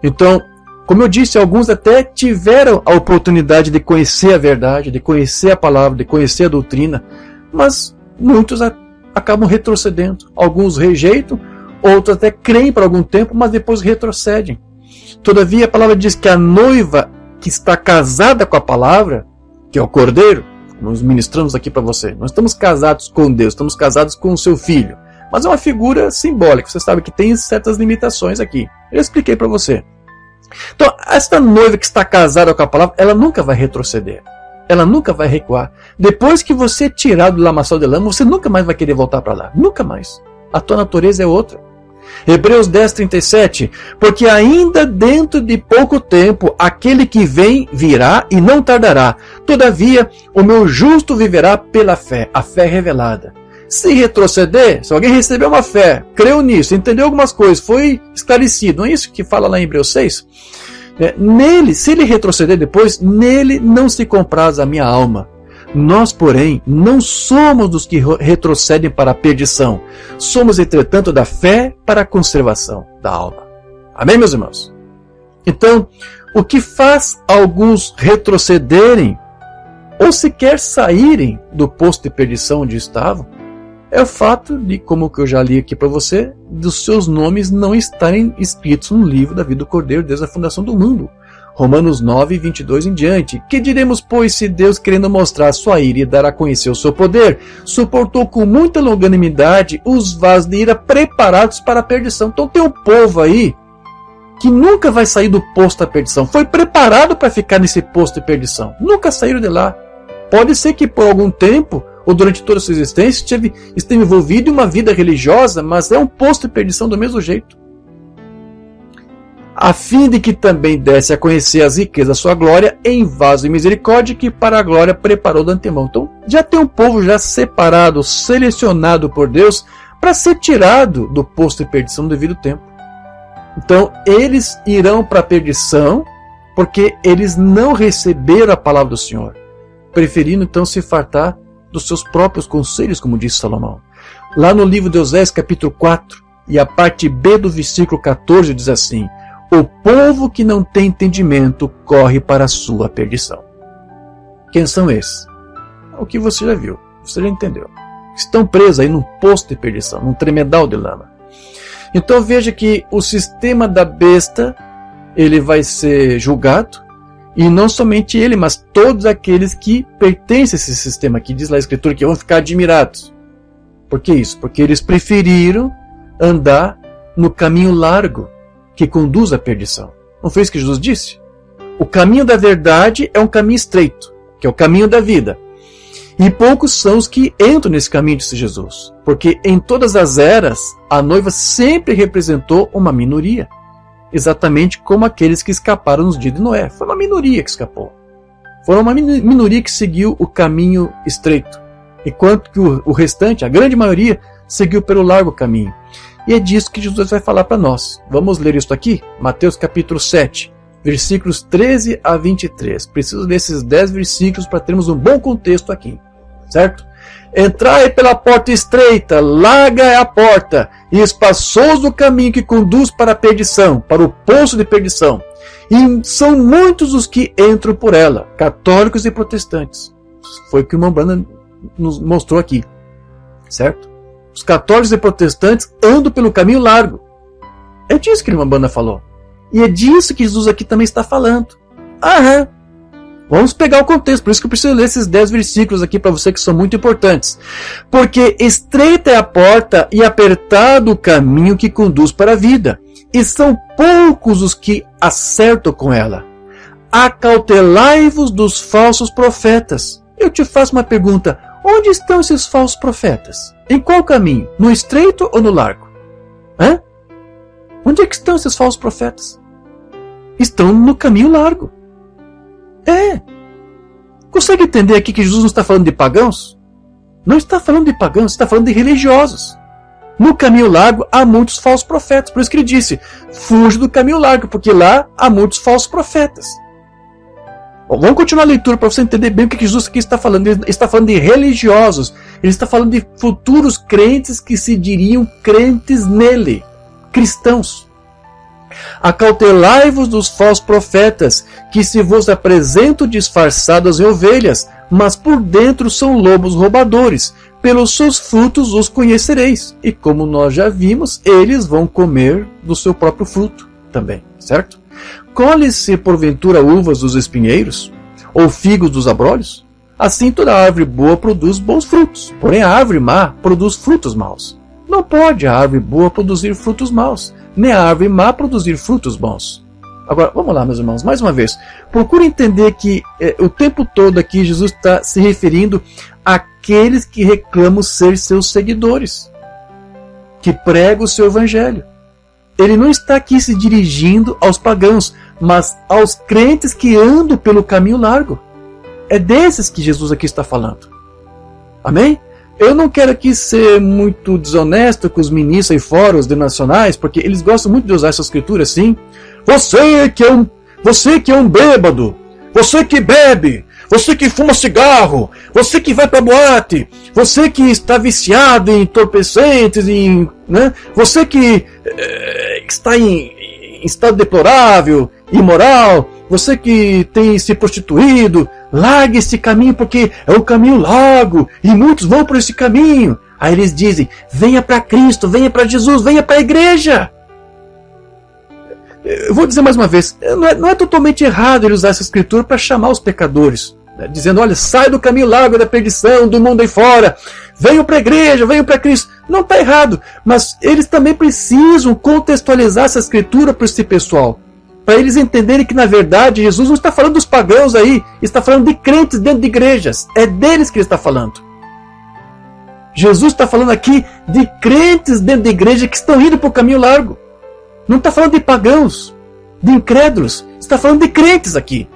Então, como eu disse, alguns até tiveram a oportunidade de conhecer a verdade, de conhecer a palavra, de conhecer a doutrina, mas muitos acabam retrocedendo. Alguns rejeitam, outros até creem por algum tempo, mas depois retrocedem. Todavia, a palavra diz que a noiva que está casada com a palavra, que é o Cordeiro, nós ministramos aqui para você, nós estamos casados com Deus, estamos casados com o seu Filho. Mas é uma figura simbólica, você sabe que tem certas limitações aqui. Eu expliquei para você. Então, esta noiva que está casada com a palavra, ela nunca vai retroceder. Ela nunca vai recuar. Depois que você é tirado do lamaçal de lama, você nunca mais vai querer voltar para lá. Nunca mais. A tua natureza é outra. Hebreus 10:37, porque ainda dentro de pouco tempo aquele que vem virá e não tardará. Todavia, o meu justo viverá pela fé, a fé revelada. Se retroceder, se alguém recebeu uma fé, creu nisso, entendeu algumas coisas, foi esclarecido, não é isso que fala lá em Hebreus 6? Nele, se ele retroceder depois, nele não se compraz a minha alma. Nós, porém, não somos dos que retrocedem para a perdição. Somos, entretanto, da fé para a conservação da alma. Amém, meus irmãos? Então, o que faz alguns retrocederem ou sequer saírem do poço de perdição onde estavam é o fato de, como que eu já li aqui para você, dos seus nomes não estarem escritos no livro da vida do Cordeiro desde a fundação do mundo. Romanos 9, 22 em diante. Que diremos, pois, se Deus, querendo mostrar sua ira e dar a conhecer o seu poder, suportou com muita longanimidade os vasos de ira preparados para a perdição? Então tem um povo aí que nunca vai sair do poço da perdição. Foi preparado para ficar nesse poço de perdição. Nunca saíram de lá. Pode ser que por algum tempo, ou durante toda a sua existência, esteve envolvido em uma vida religiosa, mas é um poço de perdição do mesmo jeito. A fim de que também desse a conhecer as riquezas da sua glória em vaso de misericórdia, que para a glória preparou de antemão. Então, já tem um povo já separado, selecionado por Deus, para ser tirado do poço de perdição no devido tempo. Então, eles irão para a perdição porque eles não receberam a palavra do Senhor, preferindo então se fartar dos seus próprios conselhos, como disse Salomão. Lá no livro de Oséias, capítulo 4, e a parte B do versículo 14 diz assim: o povo que não tem entendimento corre para a sua perdição. Quem são esses? O que você já viu, você já entendeu. Estão presos aí num poço de perdição, num tremedal de lama. Então veja que o sistema da besta, ele vai ser julgado, e não somente ele, mas todos aqueles que pertencem a esse sistema aqui, diz lá a Escritura, que vão ficar admirados. Por que isso? Porque eles preferiram andar no caminho largo que conduz à perdição. Não foi isso que Jesus disse? O caminho da verdade é um caminho estreito, que é o caminho da vida. E poucos são os que entram nesse caminho, disse Jesus. Porque em todas as eras, a noiva sempre representou uma minoria. Exatamente como aqueles que escaparam nos dias de Noé. Foi uma minoria que escapou. Foi uma minoria que seguiu o caminho estreito. Enquanto que o restante, a grande maioria, seguiu pelo largo caminho. E é disso que Jesus vai falar para nós. Vamos ler isso aqui? Mateus capítulo 7, versículos 13 a 23. Preciso ler esses 10 versículos para termos um bom contexto aqui. Certo? Entrai pela porta estreita, larga é a porta, e espaçoso o caminho que conduz para a perdição, para o poço de perdição. E são muitos os que entram por ela, católicos e protestantes. Foi o que o irmão Branham nos mostrou aqui. Certo? Os católicos e protestantes andam pelo caminho largo. É disso que o irmão Branham falou. E é disso que Jesus aqui também está falando. Aham. Vamos pegar o contexto, por isso que eu preciso ler esses 10 versículos aqui para você que são muito importantes. Porque estreita é a porta e apertado o caminho que conduz para a vida, e são poucos os que acertam com ela. Acautelai-vos dos falsos profetas. Eu te faço uma pergunta: onde estão esses falsos profetas? Em qual caminho? No estreito ou no largo? Hã? Onde é que estão esses falsos profetas? Estão no caminho largo. Consegue entender aqui que Jesus não está falando de pagãos? Não está falando de pagãos, está falando de religiosos. No caminho largo há muitos falsos profetas. Por isso que ele disse: fuja do caminho largo, porque lá há muitos falsos profetas. Bom, vamos continuar a leitura para você entender bem o que Jesus aqui está falando. Ele está falando de religiosos. Ele está falando de futuros crentes que se diriam crentes nele. Cristãos. Acautelai-vos dos falsos profetas, que se vos apresentam disfarçados em ovelhas, mas por dentro são lobos roubadores. Pelos seus frutos os conhecereis. E como nós já vimos, eles vão comer do seu próprio fruto também, certo? Colhe-se porventura uvas dos espinheiros, ou figos dos abrolhos? Assim toda árvore boa produz bons frutos, porém a árvore má produz frutos maus. Não pode a árvore boa produzir frutos maus, nem a árvore má produzir frutos bons. Agora, vamos lá, meus irmãos, mais uma vez. Procure entender que o tempo todo aqui Jesus está se referindo àqueles que reclamam ser seus seguidores, que pregam o seu evangelho. Ele não está aqui se dirigindo aos pagãos, mas aos crentes que andam pelo caminho largo. É desses que Jesus aqui está falando. Amém? Eu não quero aqui ser muito desonesto com os ministros aí fora, os denominacionais, porque eles gostam muito de usar essa escritura assim. Você que é um bêbado, você que bebe, você que fuma cigarro, você que vai para boate, você que está viciado em entorpecentes, né? Você que está em estado deplorável, imoral, você que tem se prostituído, largue esse caminho porque é um caminho largo e muitos vão por esse caminho. Aí eles dizem: venha para Cristo, venha para Jesus, venha para a igreja. Eu vou dizer mais uma vez, não é totalmente errado ele usar essa escritura para chamar os pecadores, né? Dizendo: olha, sai do caminho largo da perdição, do mundo aí fora, venham para a igreja, venham para Cristo. Não está errado, mas eles também precisam contextualizar essa escritura para esse pessoal, para eles entenderem que, na verdade, Jesus não está falando dos pagãos aí, está falando de crentes dentro de igrejas. É deles que ele está falando. Jesus está falando aqui de crentes dentro da igreja que estão indo para o caminho largo. Não está falando de pagãos, de incrédulos. Está falando de crentes aqui.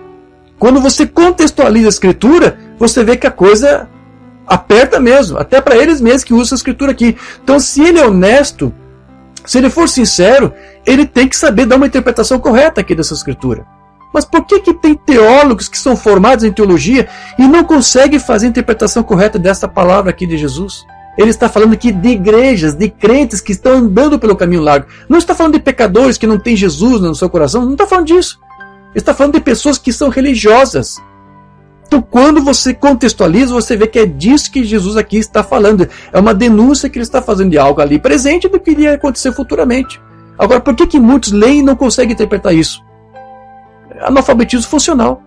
Quando você contextualiza a escritura, você vê que a coisa Aperta mesmo, até para eles mesmos que usam essa escritura aqui. Então, se ele é honesto, se ele for sincero, ele tem que saber dar uma interpretação correta aqui dessa escritura. Mas por que tem teólogos que são formados em teologia e não conseguem fazer a interpretação correta dessa palavra aqui de Jesus? Ele está falando aqui de igrejas, de crentes que estão andando pelo caminho largo. Não está falando de pecadores que não têm Jesus no seu coração, não está falando disso. Ele está falando de pessoas que são religiosas. Então, quando você contextualiza, você vê que é disso que Jesus aqui está falando. É uma denúncia que ele está fazendo de algo ali presente do que iria acontecer futuramente. Agora, por que muitos leem e não conseguem interpretar isso? Analfabetismo funcional.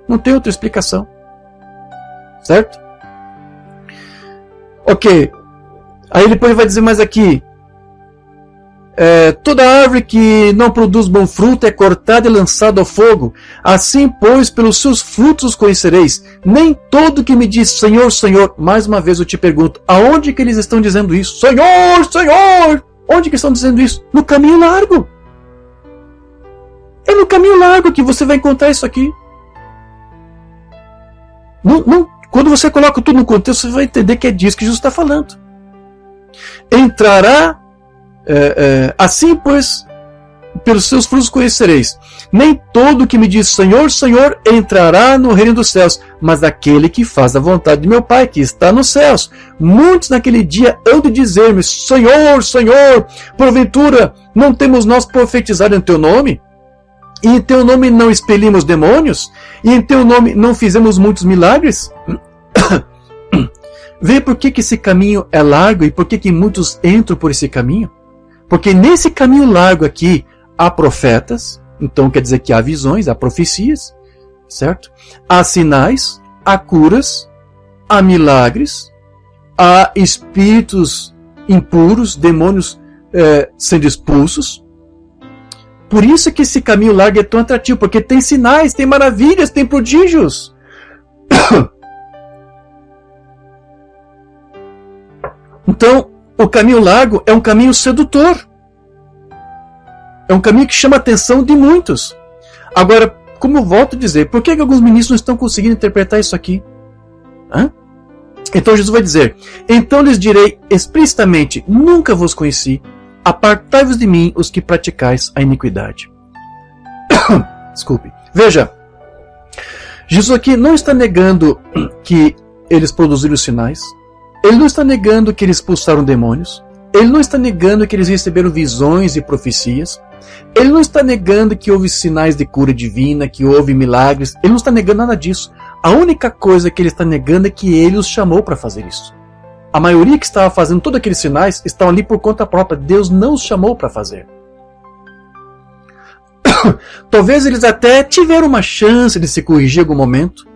Não tem outra explicação. Certo? Ok. Aí depois vai dizer mais aqui. Toda árvore que não produz bom fruto é cortada e lançada ao fogo. Assim, pois, pelos seus frutos os conhecereis. Nem todo que me diz Senhor, Senhor. Mais uma vez eu te pergunto, aonde que eles estão dizendo isso? Senhor, Senhor! Onde que estão dizendo isso? No caminho largo. É no caminho largo que você vai encontrar isso aqui. Quando você coloca tudo no contexto, você vai entender que é disso que Jesus está falando. Entrará, assim pois, pelos seus frutos conhecereis. Nem todo que me diz Senhor, Senhor, entrará no reino dos céus, mas aquele que faz a vontade de meu Pai, que está nos céus. Muitos naquele dia hão de dizer-me, Senhor, Senhor, porventura não temos nós profetizado em teu nome? E em teu nome não expelimos demônios? E em teu nome não fizemos muitos milagres? Vê por que esse caminho é largo e por que muitos entram por esse caminho? Porque nesse caminho largo aqui há profetas, então quer dizer que há visões, há profecias, certo? Há sinais, há curas, há milagres, há espíritos impuros, demônios sendo expulsos. Por isso que esse caminho largo é tão atrativo, porque tem sinais, tem maravilhas, tem prodígios. Então, o caminho largo é um caminho sedutor. É um caminho que chama a atenção de muitos. Agora, como eu volto a dizer, por que alguns ministros não estão conseguindo interpretar isso aqui? Então Jesus vai dizer, então lhes direi explicitamente, nunca vos conheci, apartai-vos de mim os que praticais a iniquidade. Desculpe. Veja, Jesus aqui não está negando que eles produziram sinais. Ele não está negando que eles expulsaram demônios. Ele não está negando que eles receberam visões e profecias. Ele não está negando que houve sinais de cura divina, que houve milagres. Ele não está negando nada disso. A única coisa que ele está negando é que ele os chamou para fazer isso. A maioria que estava fazendo todos aqueles sinais estavam ali por conta própria. Deus não os chamou para fazer. Talvez eles até tiveram uma chance de se corrigir em algum momento.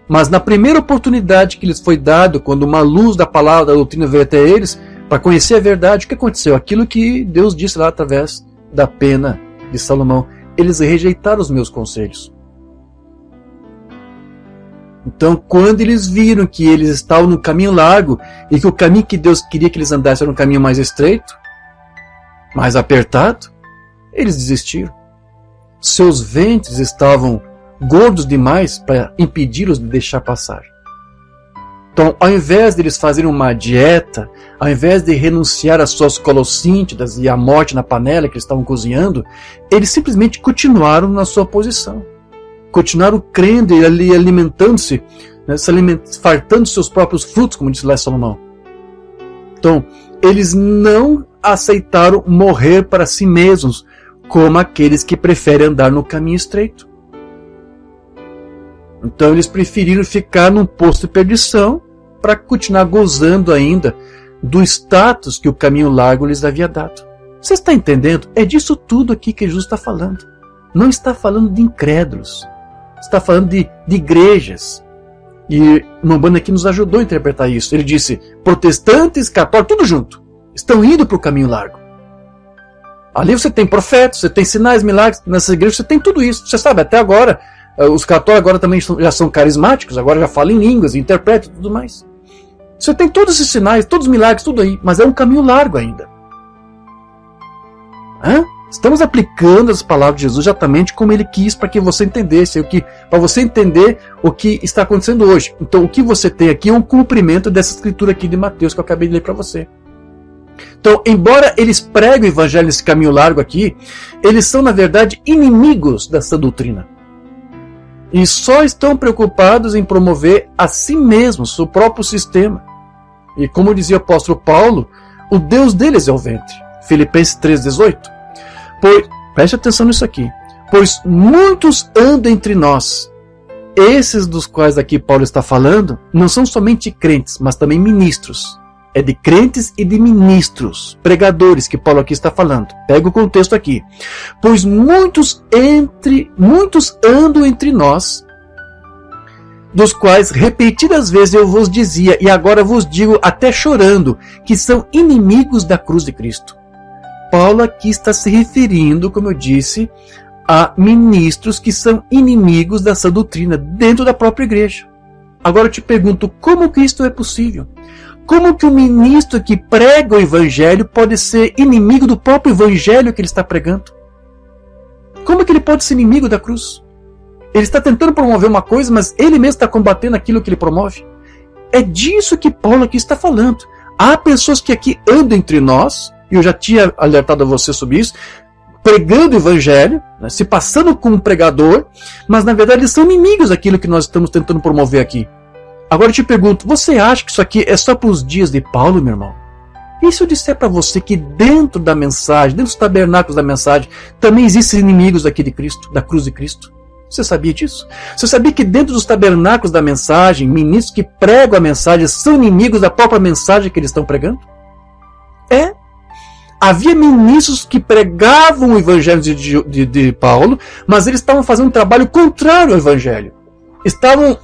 Mas na primeira oportunidade que lhes foi dado, quando uma luz da palavra, da doutrina veio até eles, para conhecer a verdade, o que aconteceu? Aquilo que Deus disse lá através da pena de Salomão. Eles rejeitaram os meus conselhos. Então, quando eles viram que eles estavam no caminho largo e que o caminho que Deus queria que eles andassem era um caminho mais estreito, mais apertado, eles desistiram. Seus ventres estavam gordos demais para impedi-los de deixar passar. Então, ao invés de eles fazerem uma dieta, ao invés de renunciar às suas colossíntidas e à morte na panela que eles estavam cozinhando, eles simplesmente continuaram na sua posição. Continuaram crendo e alimentando-se, né, fartando seus próprios frutos, como disse lá Salomão. Então, eles não aceitaram morrer para si mesmos, como aqueles que preferem andar no caminho estreito. Então eles preferiram ficar num posto de perdição para continuar gozando ainda do status que o caminho largo lhes havia dado. Você está entendendo? É disso tudo aqui que Jesus está falando. Não está falando de incrédulos. Está falando de igrejas. E Umbanda aqui nos ajudou a interpretar isso. Ele disse, protestantes, católicos, tudo junto. Estão indo para o caminho largo. Ali você tem profetas, você tem sinais, milagres. Nessas igrejas você tem tudo isso. Você sabe, até agora, os católicos agora também já são carismáticos, agora já falam em línguas, interpretam e tudo mais. Você tem todos esses sinais, todos os milagres, tudo aí. Mas é um caminho largo ainda. Estamos aplicando as palavras de Jesus exatamente como ele quis para que você entendesse, para você entender o que está acontecendo hoje. Então, o que você tem aqui é um cumprimento dessa escritura aqui de Mateus que eu acabei de ler para você. Então, embora eles preguem o evangelho nesse caminho largo aqui, eles são, na verdade, inimigos dessa doutrina. E só estão preocupados em promover a si mesmos, o próprio sistema. E como dizia o apóstolo Paulo, o Deus deles é o ventre. Filipenses 3,18. Preste atenção nisso aqui. Pois muitos andam entre nós. Esses dos quais aqui Paulo está falando, não são somente crentes, mas também ministros. É de crentes e de ministros, pregadores que Paulo aqui está falando. Pega o contexto aqui. Pois muitos andam entre nós, dos quais repetidas vezes eu vos dizia, e agora vos digo até chorando, que são inimigos da cruz de Cristo. Paulo aqui está se referindo, como eu disse, a ministros que são inimigos dessa doutrina dentro da própria igreja. Agora eu te pergunto, como que isto é possível? Como que o ministro que prega o evangelho pode ser inimigo do próprio evangelho que ele está pregando? Como que ele pode ser inimigo da cruz? Ele está tentando promover uma coisa, mas ele mesmo está combatendo aquilo que ele promove. É disso que Paulo aqui está falando. Há pessoas que aqui andam entre nós, e eu já tinha alertado a você sobre isso, pregando o evangelho, né, se passando como um pregador, mas na verdade eles são inimigos daquilo que nós estamos tentando promover aqui. Agora eu te pergunto, você acha que isso aqui é só para os dias de Paulo, meu irmão? E se eu disser para você que dentro da mensagem, dentro dos tabernáculos da mensagem, também existem inimigos aqui de Cristo, da cruz de Cristo? Você sabia disso? Você sabia que dentro dos tabernáculos da mensagem, ministros que pregam a mensagem são inimigos da própria mensagem que eles estão pregando? Havia ministros que pregavam o evangelho de Paulo, mas eles estavam fazendo um trabalho contrário ao evangelho. Estavam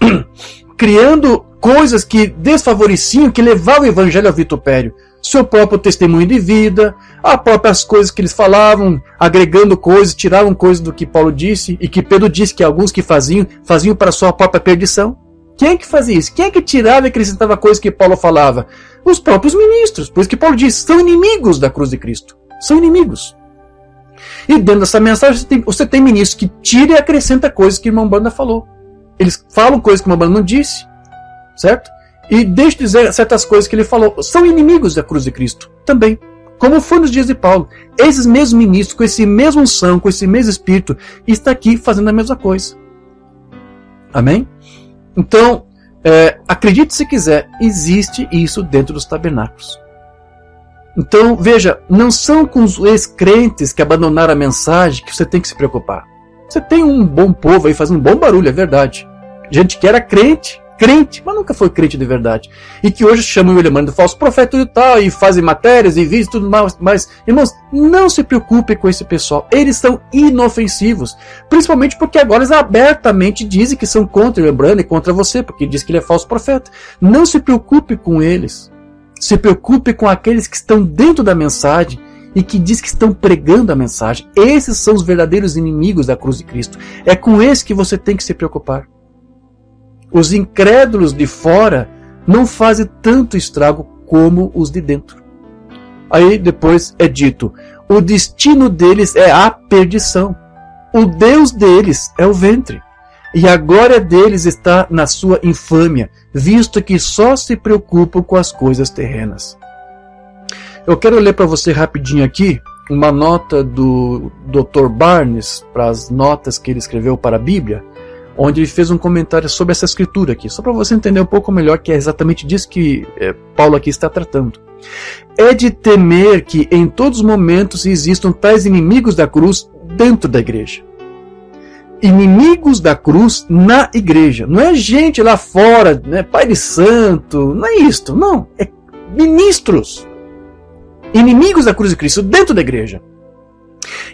criando coisas que desfavoreciam, que levavam o evangelho ao vitupério. Seu próprio testemunho de vida, as próprias coisas que eles falavam, agregando coisas, tiravam coisas do que Paulo disse, e que Pedro disse que alguns que faziam para a sua própria perdição. Quem é que fazia isso? Quem é que tirava e acrescentava coisas que Paulo falava? Os próprios ministros. Por isso que Paulo diz, são inimigos da cruz de Cristo. São inimigos. E dentro dessa mensagem você tem ministros que tira e acrescenta coisas que o irmão Banda falou. Eles falam coisas que o irmão Banda não disse, certo? E deixa de dizer certas coisas que ele falou. São inimigos da cruz de Cristo também. Como foi nos dias de Paulo. Esses mesmos ministros, com esse mesmo unção, com esse mesmo espírito, está aqui fazendo a mesma coisa. Amém? Então, acredite se quiser, existe isso dentro dos tabernáculos. Então, veja, não são com os ex-crentes que abandonaram a mensagem que você tem que se preocupar. Você tem um bom povo aí fazendo um bom barulho, é verdade. Gente que era crente, mas nunca foi crente de verdade. E que hoje chamam o William de falso profeta e tal, e fazem matérias e vídeos e tudo mais. Mas, irmãos, não se preocupe com esse pessoal. Eles são inofensivos. Principalmente porque agora eles abertamente dizem que são contra o William Branham e contra você, porque diz que ele é falso profeta. Não se preocupe com eles. Se preocupe com aqueles que estão dentro da mensagem e que diz que estão pregando a mensagem. Esses são os verdadeiros inimigos da cruz de Cristo. É com esses que você tem que se preocupar. Os incrédulos de fora não fazem tanto estrago como os de dentro. Aí depois é dito, o destino deles é a perdição. O Deus deles é o ventre. E a glória deles está na sua infâmia, visto que só se preocupam com as coisas terrenas. Eu quero ler para você rapidinho aqui uma nota do Dr. Barnes para as notas que ele escreveu para a Bíblia, onde ele fez um comentário sobre essa escritura aqui, só para você entender um pouco melhor que é exatamente disso que Paulo aqui está tratando. É de temer que em todos os momentos existam tais inimigos da cruz dentro da igreja. Inimigos da cruz na igreja. Não é gente lá fora, né, pai de santo, não é isto, não. É ministros. Inimigos da cruz de Cristo dentro da igreja.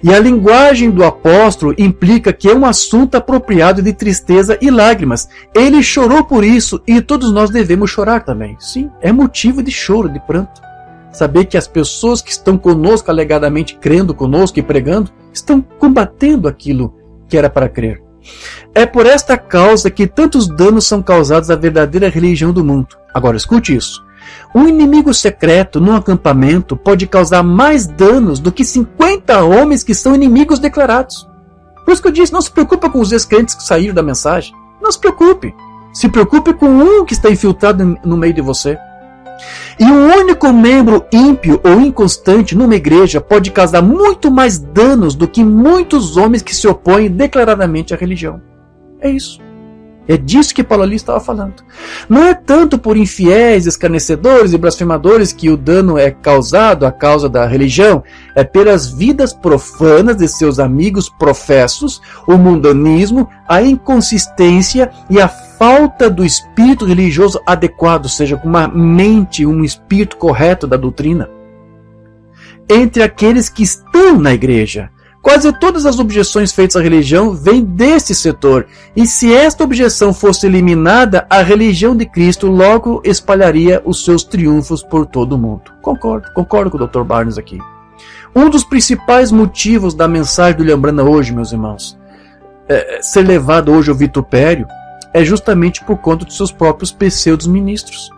E a linguagem do apóstolo implica que é um assunto apropriado de tristeza e lágrimas. Ele chorou por isso e todos nós devemos chorar também. Sim, é motivo de choro, de pranto. Saber que as pessoas que estão conosco, alegadamente crendo conosco e pregando, estão combatendo aquilo que era para crer. É por esta causa que tantos danos são causados à verdadeira religião do mundo. Agora escute isso. Um inimigo secreto num acampamento pode causar mais danos do que 50 homens que são inimigos declarados. Por isso que eu disse, não se preocupe com os descrentes que saíram da mensagem. Não se preocupe. Se preocupe com um que está infiltrado no meio de você. E um único membro ímpio ou inconstante numa igreja pode causar muito mais danos do que muitos homens que se opõem declaradamente à religião. É isso. É disso que Paulo ali estava falando. Não é tanto por infiéis, escarnecedores e blasfemadores que o dano é causado à causa da religião, é pelas vidas profanas de seus amigos professos, o mundanismo, a inconsistência e a falta do espírito religioso adequado, ou seja, com uma mente, um espírito correto da doutrina. Entre aqueles que estão na igreja, quase todas as objeções feitas à religião vêm desse setor, e se esta objeção fosse eliminada, a religião de Cristo logo espalharia os seus triunfos por todo o mundo. Concordo com o Dr. Barnes aqui. Um dos principais motivos da mensagem do William Branham hoje, meus irmãos, ser levado hoje ao vitupério, é justamente por conta dos seus próprios pseudos ministros.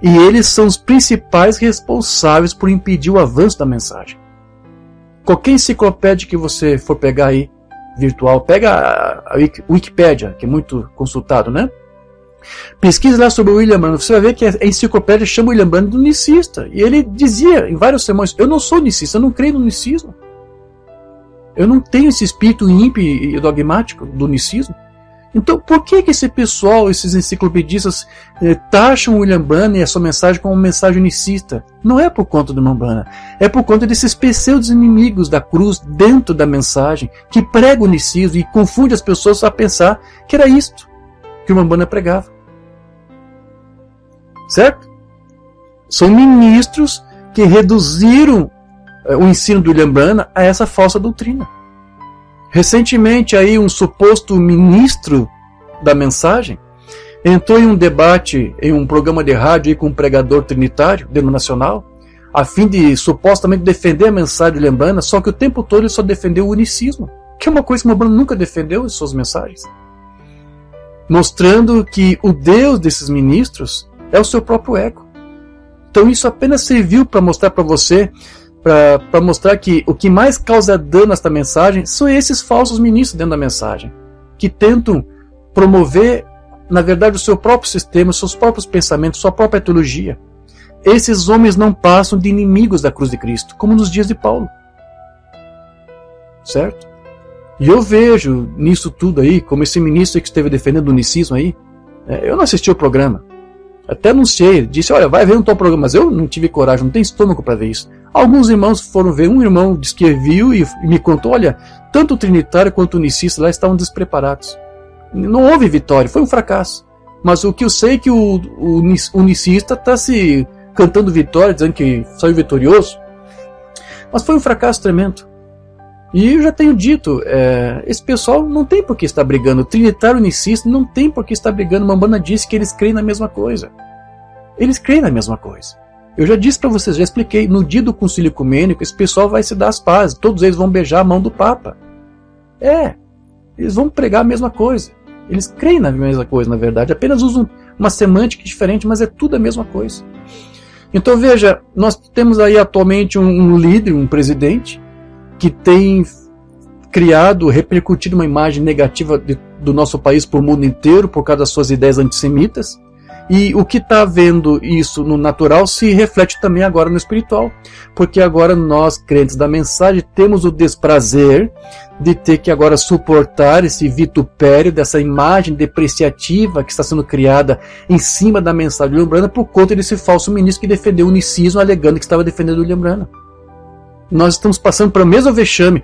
E eles são os principais responsáveis por impedir o avanço da mensagem. Qualquer enciclopédia que você for pegar aí, virtual, pega a Wikipédia, que é muito consultado, né? Pesquise lá sobre o William Branham, você vai ver que a enciclopédia chama o William Branham de unicista. E ele dizia em vários sermões, eu não sou unicista, eu não creio no unicismo. Eu não tenho esse espírito ímpio e dogmático do unicismo. Então, por que esse pessoal, esses enciclopedistas, taxam o William Branham e a sua mensagem como uma mensagem unicista? Não é por conta do William Branham, é por conta desses pseudos inimigos da cruz dentro da mensagem, que pregam o unicismo e confunde as pessoas a pensar que era isto que o William Branham pregava. Certo? São ministros que reduziram o ensino do William Branham a essa falsa doutrina. Recentemente aí um suposto ministro da mensagem entrou em um debate em um programa de rádio aí com um pregador trinitário denominacional, a fim de supostamente defender a mensagem de William Branham, só que o tempo todo ele só defendeu o unicismo, que é uma coisa que o William Branham nunca defendeu em suas mensagens, mostrando que o Deus desses ministros é o seu próprio ego. Então isso apenas serviu para mostrar para você, para mostrar que o que mais causa dano a esta mensagem são esses falsos ministros dentro da mensagem, que tentam promover, na verdade, o seu próprio sistema, os seus próprios pensamentos, sua própria teologia. Esses homens não passam de inimigos da cruz de Cristo, como nos dias de Paulo. Certo? E eu vejo nisso tudo aí, como esse ministro que esteve defendendo o unicismo aí, eu não assisti o programa. Até anunciei, disse, olha, vai ver um tal programa, mas eu não tive coragem, não tenho estômago para ver isso. Alguns irmãos foram ver, um irmão disse que viu e me contou, olha, tanto o trinitário quanto o unicista lá estavam despreparados. Não houve vitória, foi um fracasso. Mas o que eu sei é que o unicista está se cantando vitória, dizendo que saiu vitorioso. Mas foi um fracasso tremendo. E eu já tenho dito, esse pessoal não tem por que estar brigando. O trinitário unicista não tem por que estar brigando. Mambana disse que eles creem na mesma coisa. Eles creem na mesma coisa. Eu já disse para vocês, já expliquei, no dia do concílio ecumênico, esse pessoal vai se dar as pazes. Todos eles vão beijar a mão do Papa. Eles vão pregar a mesma coisa. Eles creem na mesma coisa, na verdade. Apenas usam uma semântica diferente, mas é tudo a mesma coisa. Então veja, nós temos aí atualmente um líder, um presidente, que tem criado, repercutido uma imagem negativa do nosso país por mundo inteiro por causa das suas ideias antissemitas. E o que está vendo isso no natural se reflete também agora no espiritual. Porque agora nós, crentes da mensagem, temos o desprazer de ter que agora suportar esse vitupério dessa imagem depreciativa que está sendo criada em cima da mensagem de William Branham por conta desse falso ministro que defendeu o unicismo, alegando que estava defendendo o William Branham. Nós estamos passando pelo mesmo vexame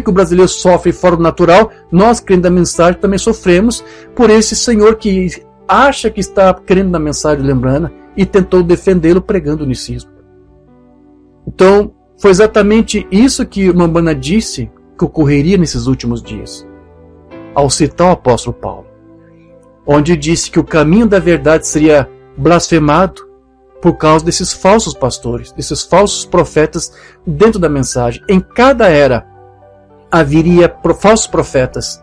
que o brasileiro sofre fora do natural, nós, crentes da mensagem, também sofremos por esse senhor que acha que está crendo na mensagem de William Branham e tentou defendê-lo pregando o unicismo. Então, foi exatamente isso que o Mambana disse que ocorreria nesses últimos dias, ao citar o apóstolo Paulo, onde disse que o caminho da verdade seria blasfemado por causa desses falsos pastores, desses falsos profetas dentro da mensagem. Em cada era haveria falsos profetas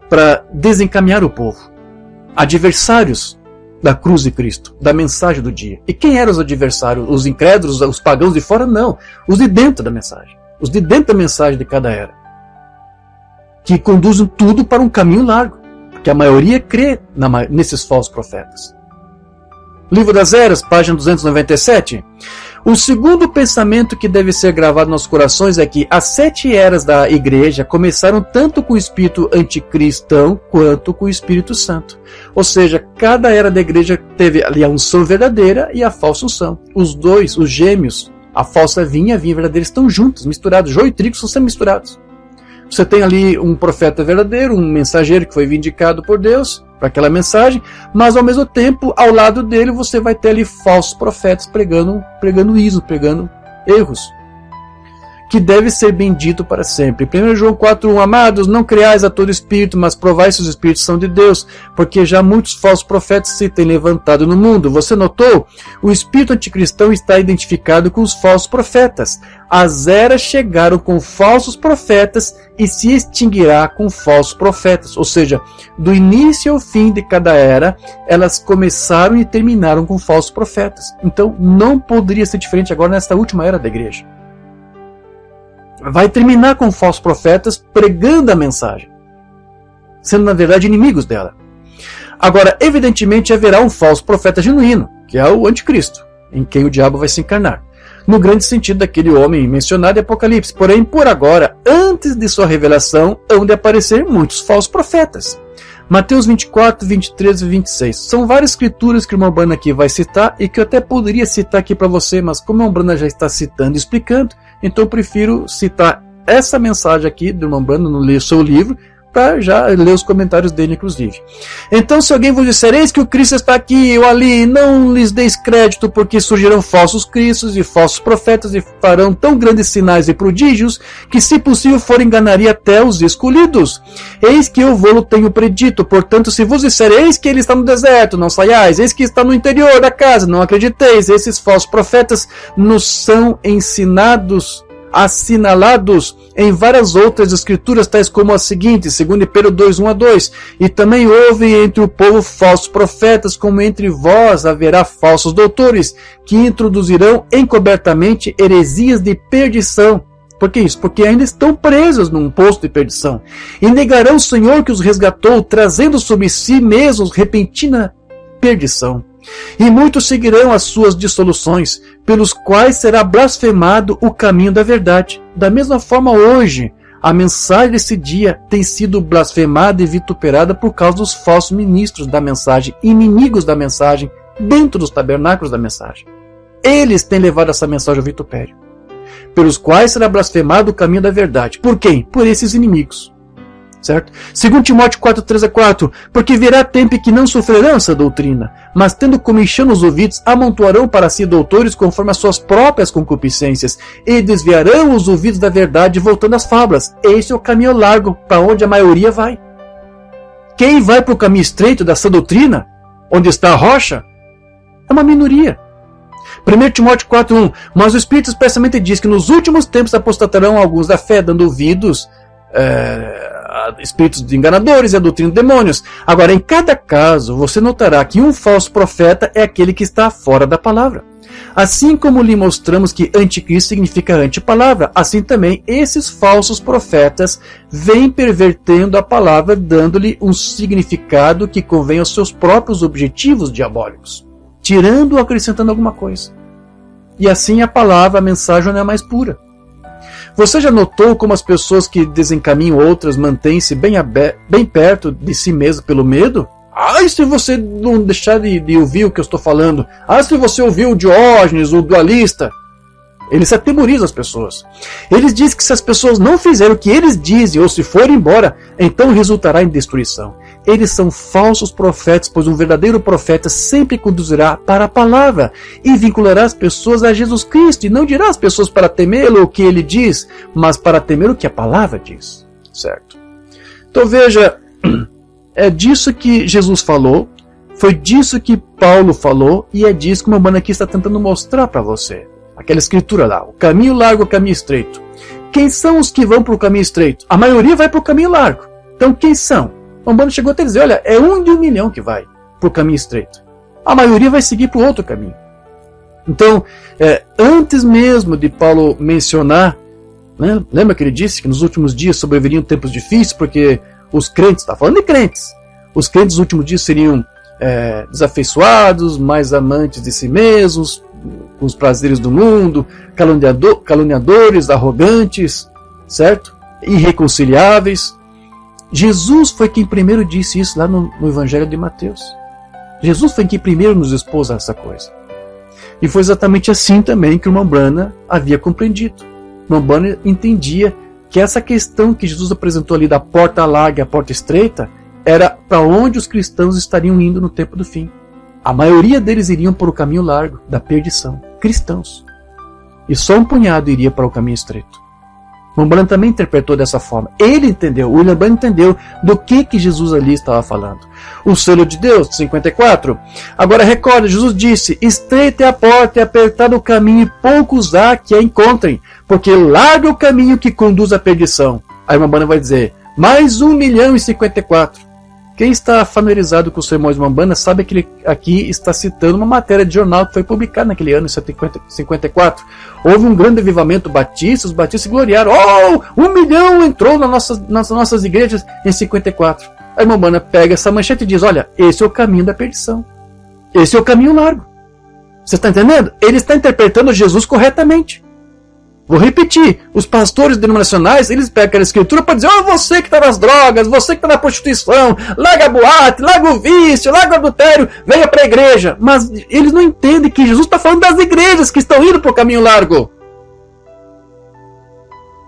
para desencaminhar o povo, adversários da cruz de Cristo, da mensagem do dia. E quem eram os adversários? Os incrédulos, os pagãos de fora? Não. Os de dentro da mensagem. Os de dentro da mensagem de cada era. Que conduzem tudo para um caminho largo. Porque a maioria crê nesses falsos profetas. Livro das Eras, página 297. O segundo pensamento que deve ser gravado nos corações é que as 7 eras da igreja começaram tanto com o espírito anticristão quanto com o Espírito Santo. Ou seja, cada era da igreja teve ali a unção verdadeira e a falsa unção. Os dois, os gêmeos, a falsa vinha e a vinha verdadeira estão juntos, misturados. Joio e trigo são sempre misturados. Você tem ali um profeta verdadeiro, um mensageiro que foi vindicado por Deus para aquela mensagem, mas ao mesmo tempo, ao lado dele, você vai ter ali falsos profetas pregando ismo, pregando erros, que deve ser bendito para sempre. 1 João 4:1, amados, não creais a todo espírito, mas provai se os espíritos são de Deus, porque já muitos falsos profetas se têm levantado no mundo. Você notou? O espírito anticristão está identificado com os falsos profetas. As eras chegaram com falsos profetas e se extinguirá com falsos profetas. Ou seja, do início ao fim de cada era, elas começaram e terminaram com falsos profetas. Então, não poderia ser diferente agora nesta última era da igreja. Vai terminar com falsos profetas pregando a mensagem, sendo na verdade inimigos dela. Agora, evidentemente haverá um falso profeta genuíno, que é o anticristo, em quem o diabo vai se encarnar, no grande sentido daquele homem mencionado em Apocalipse. Porém, por agora, antes de sua revelação, hão de aparecer muitos falsos profetas. Mateus 24, 23 e 26. São várias escrituras que o irmão Brana aqui vai citar e que eu até poderia citar aqui para você, mas como o irmão Brana já está citando e explicando, então eu prefiro citar essa mensagem aqui do irmão Brana no seu livro, para já ler os comentários dele, inclusive. Então, se alguém vos disser, eis que o Cristo está aqui ou ali, não lhes deis crédito, porque surgirão falsos cristos e falsos profetas e farão tão grandes sinais e prodígios, que se possível for enganaria até os escolhidos. Eis que eu vou-lo tenho predito, portanto, se vos disser, eis que ele está no deserto, não saiais, eis que está no interior da casa, não acrediteis. Esses falsos profetas nos são assinalados em várias outras escrituras, tais como as seguintes, segundo Pedro 2:1-2, e também houve entre o povo falsos profetas, como entre vós haverá falsos doutores, que introduzirão encobertamente heresias de perdição. Por que isso? Porque ainda estão presos num poço de perdição, e negarão o Senhor que os resgatou, trazendo sobre si mesmos repentina perdição. E muitos seguirão as suas dissoluções, pelos quais será blasfemado o caminho da verdade. Da mesma forma, hoje, a mensagem desse dia tem sido blasfemada e vituperada por causa dos falsos ministros da mensagem, inimigos da mensagem, dentro dos tabernáculos da mensagem. Eles têm levado essa mensagem ao vitupério, pelos quais será blasfemado o caminho da verdade. Por quem? Por esses inimigos. Certo? 2 Timóteo 4:3-4, porque virá tempo em que não sofrerão essa doutrina, mas tendo comichão nos ouvidos, amontoarão para si doutores conforme as suas próprias concupiscências, e desviarão os ouvidos da verdade, voltando às fábulas. Esse é o caminho largo, para onde a maioria vai. Quem vai para o caminho estreito dessa doutrina, onde está a rocha, é uma minoria. 1 Timóteo 4:1, mas o Espírito expressamente diz que nos últimos tempos apostatarão alguns da fé, dando ouvidos espíritos enganadores e a doutrina de demônios. Agora, em cada caso, você notará que um falso profeta é aquele que está fora da palavra. Assim como lhe mostramos que anticristo significa antipalavra, assim também esses falsos profetas vêm pervertendo a palavra, dando-lhe um significado que convém aos seus próprios objetivos diabólicos, tirando ou acrescentando alguma coisa. E assim a palavra, a mensagem não é mais pura. Você já notou como as pessoas que desencaminham outras mantêm-se bem perto de si mesmo pelo medo? E se você não deixar de ouvir o que eu estou falando? Se você ouvir o Diógenes, o dualista? Eles atemorizam as pessoas. Eles dizem que se as pessoas não fizerem o que eles dizem ou se forem embora, então resultará em destruição. Eles são falsos profetas, pois um verdadeiro profeta sempre conduzirá para a palavra e vinculará as pessoas a Jesus Cristo, e não dirá às pessoas para temê-lo o que ele diz, mas para temer o que a palavra diz. Certo? Então veja, é disso que Jesus falou, foi disso que Paulo falou, e é disso que o Mano aqui está tentando mostrar para você. Aquela escritura lá, o caminho largo, o caminho estreito. Quem são os que vão para o caminho estreito? A maioria vai para o caminho largo. Então quem são? O Mano chegou até a dizer, olha, é 1 de 1 milhão que vai para o caminho estreito. a maioria vai seguir para o outro caminho. Então, antes mesmo de Paulo mencionar, né, lembra que ele disse que nos últimos dias sobreviriam tempos difíceis, porque os crentes, está falando de crentes, os crentes nos últimos dias seriam desafeiçoados, mais amantes de si mesmos, com os prazeres do mundo, caluniadores, arrogantes, certo? Irreconciliáveis. Jesus foi quem primeiro disse isso lá no Evangelho de Mateus. Jesus foi quem primeiro nos expôs a essa coisa. E foi exatamente assim também que o irmão Branham havia compreendido. O irmão Branham entendia que essa questão que Jesus apresentou ali da porta larga e a porta estreita era para onde os cristãos estariam indo no tempo do fim. A maioria deles iriam para o caminho largo da perdição. Cristãos. E só um punhado iria para o caminho estreito. O irmão Branham também interpretou dessa forma. Ele entendeu, o William Branham entendeu do que Jesus ali estava falando. O selo de Deus, 54. Agora recorda, Jesus disse, estreita é a porta e apertado o caminho e poucos há que a encontrem, porque largo é o caminho que conduz à perdição. Aí o irmão Branham vai dizer, mais 1.054. Quem está familiarizado com os sermões de Mambana sabe que ele aqui está citando uma matéria de jornal que foi publicada naquele ano, em 54. Houve um grande avivamento batista, os batistas se gloriaram. 1 milhão entrou nas nossas igrejas em 54. Aí Mambana pega essa manchete e diz, olha, esse é o caminho da perdição. Esse é o caminho largo. Você está entendendo? Ele está interpretando Jesus corretamente. Vou repetir, os pastores denominacionais, eles pegam aquela escritura para dizer, você que está nas drogas, você que está na prostituição, larga a boate, larga o vício, larga o adultério, venha para a igreja. Mas eles não entendem que Jesus está falando das igrejas que estão indo para o caminho largo.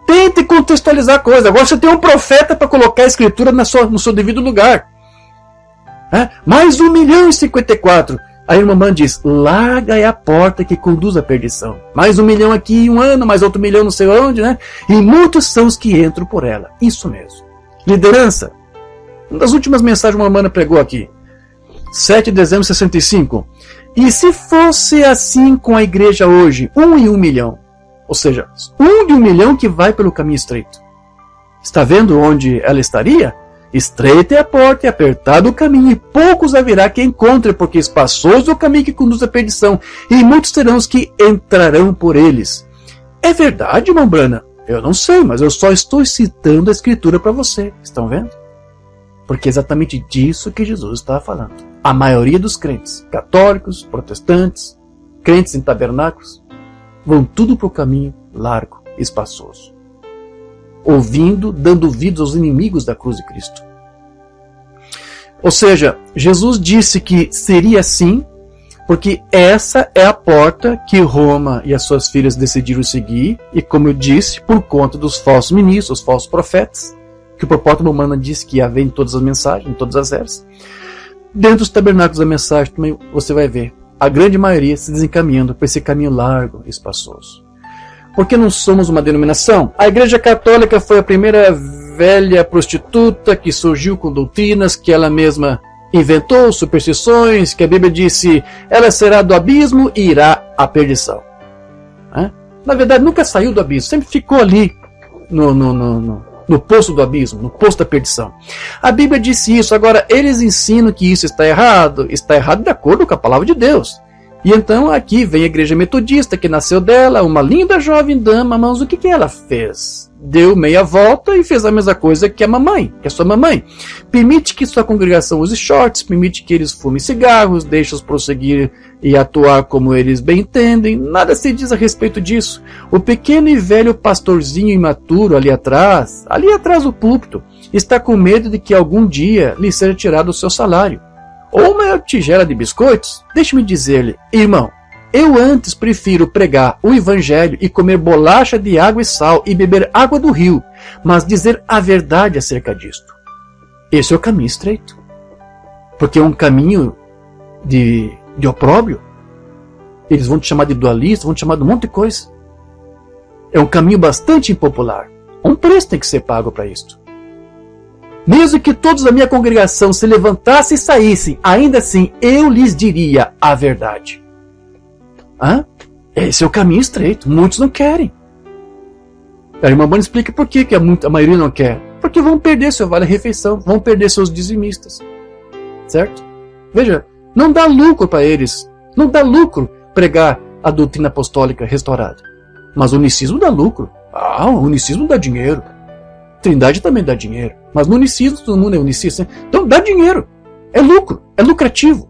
Tente contextualizar a coisa. Agora você tem um profeta para colocar a escritura no seu devido lugar. Mais 1.054. Aí a irmã diz, larga é a porta que conduz à perdição. Mais 1 milhão aqui em um ano, mais outro milhão não sei onde, né? E muitos são os que entram por ela. Isso mesmo. Liderança. Uma das últimas mensagens que uma irmã pregou aqui. 7 de dezembro de 65. E se fosse assim com a igreja hoje, 1 em 1 milhão. Ou seja, 1 de 1 milhão que vai pelo caminho estreito. Está vendo onde ela estaria? Estreita é a porta e apertado o caminho, e poucos haverá que encontre, porque espaçoso é o caminho que conduz à perdição, e muitos serão os que entrarão por eles. É verdade, irmão Branham? Eu não sei, mas eu só estou citando a escritura para você. Estão vendo? Porque é exatamente disso que Jesus estava falando. A maioria dos crentes, católicos, protestantes, crentes em tabernáculos, vão tudo para o caminho largo, espaçoso. Ouvindo, dando ouvidos aos inimigos da cruz de Cristo. Ou seja, Jesus disse que seria assim, porque essa é a porta que Roma e as suas filhas decidiram seguir, e como eu disse, por conta dos falsos ministros, os falsos profetas, que o propósito romano diz que haver em todas as mensagens, em todas as eras. Dentro dos tabernáculos da mensagem também você vai ver a grande maioria se desencaminhando para esse caminho largo e espaçoso. Porque não somos uma denominação? A Igreja Católica foi a primeira velha prostituta que surgiu com doutrinas que ela mesma inventou, superstições, que a Bíblia disse, ela será do abismo e irá à perdição. Na verdade, nunca saiu do abismo, sempre ficou ali no poço do abismo, no poço da perdição. A Bíblia disse isso, agora eles ensinam que isso está errado de acordo com a palavra de Deus. E então aqui vem a igreja metodista que nasceu dela, uma linda jovem dama, mas o que ela fez? Deu meia volta e fez a mesma coisa que a mamãe, que a sua mamãe. Permite que sua congregação use shorts, permite que eles fumem cigarros, deixa-os prosseguir e atuar como eles bem entendem, nada se diz a respeito disso. O pequeno e velho pastorzinho imaturo ali atrás do púlpito, está com medo de que algum dia lhe seja tirado o seu salário. Ou uma tigela de biscoitos? Deixe-me dizer-lhe, irmão, eu antes prefiro pregar o evangelho e comer bolacha de água e sal e beber água do rio, mas dizer a verdade acerca disto. Esse é o caminho estreito. Porque é um caminho de opróbrio. Eles vão te chamar de dualista, vão te chamar de um monte de coisa. É um caminho bastante impopular. Um preço tem que ser pago para isto. Mesmo que todos da minha congregação se levantassem e saíssem, ainda assim eu lhes diria a verdade. Esse é o caminho estreito. Muitos não querem. A irmã Bana explica por que a maioria não quer. Porque vão perder seu vale-refeição, vão perder seus dizimistas. Certo? Veja, Não dá lucro para eles. Não dá lucro pregar a doutrina apostólica restaurada. Mas o unicismo dá lucro. O unicismo dá dinheiro. Trindade também dá dinheiro. Mas no unicismo todo mundo é unicista. Então dá dinheiro. É lucro. É lucrativo.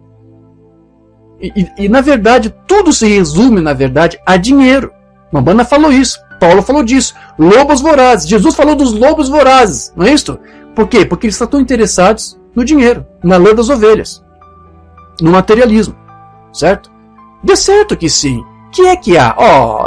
E na verdade, tudo se resume, na verdade, a dinheiro. Mambana falou isso. Paulo falou disso. Lobos vorazes. Jesus falou dos lobos vorazes. Não é isso? Por quê? Porque eles estão interessados no dinheiro, na lã das ovelhas, no materialismo. Certo? De certo que sim. Que há?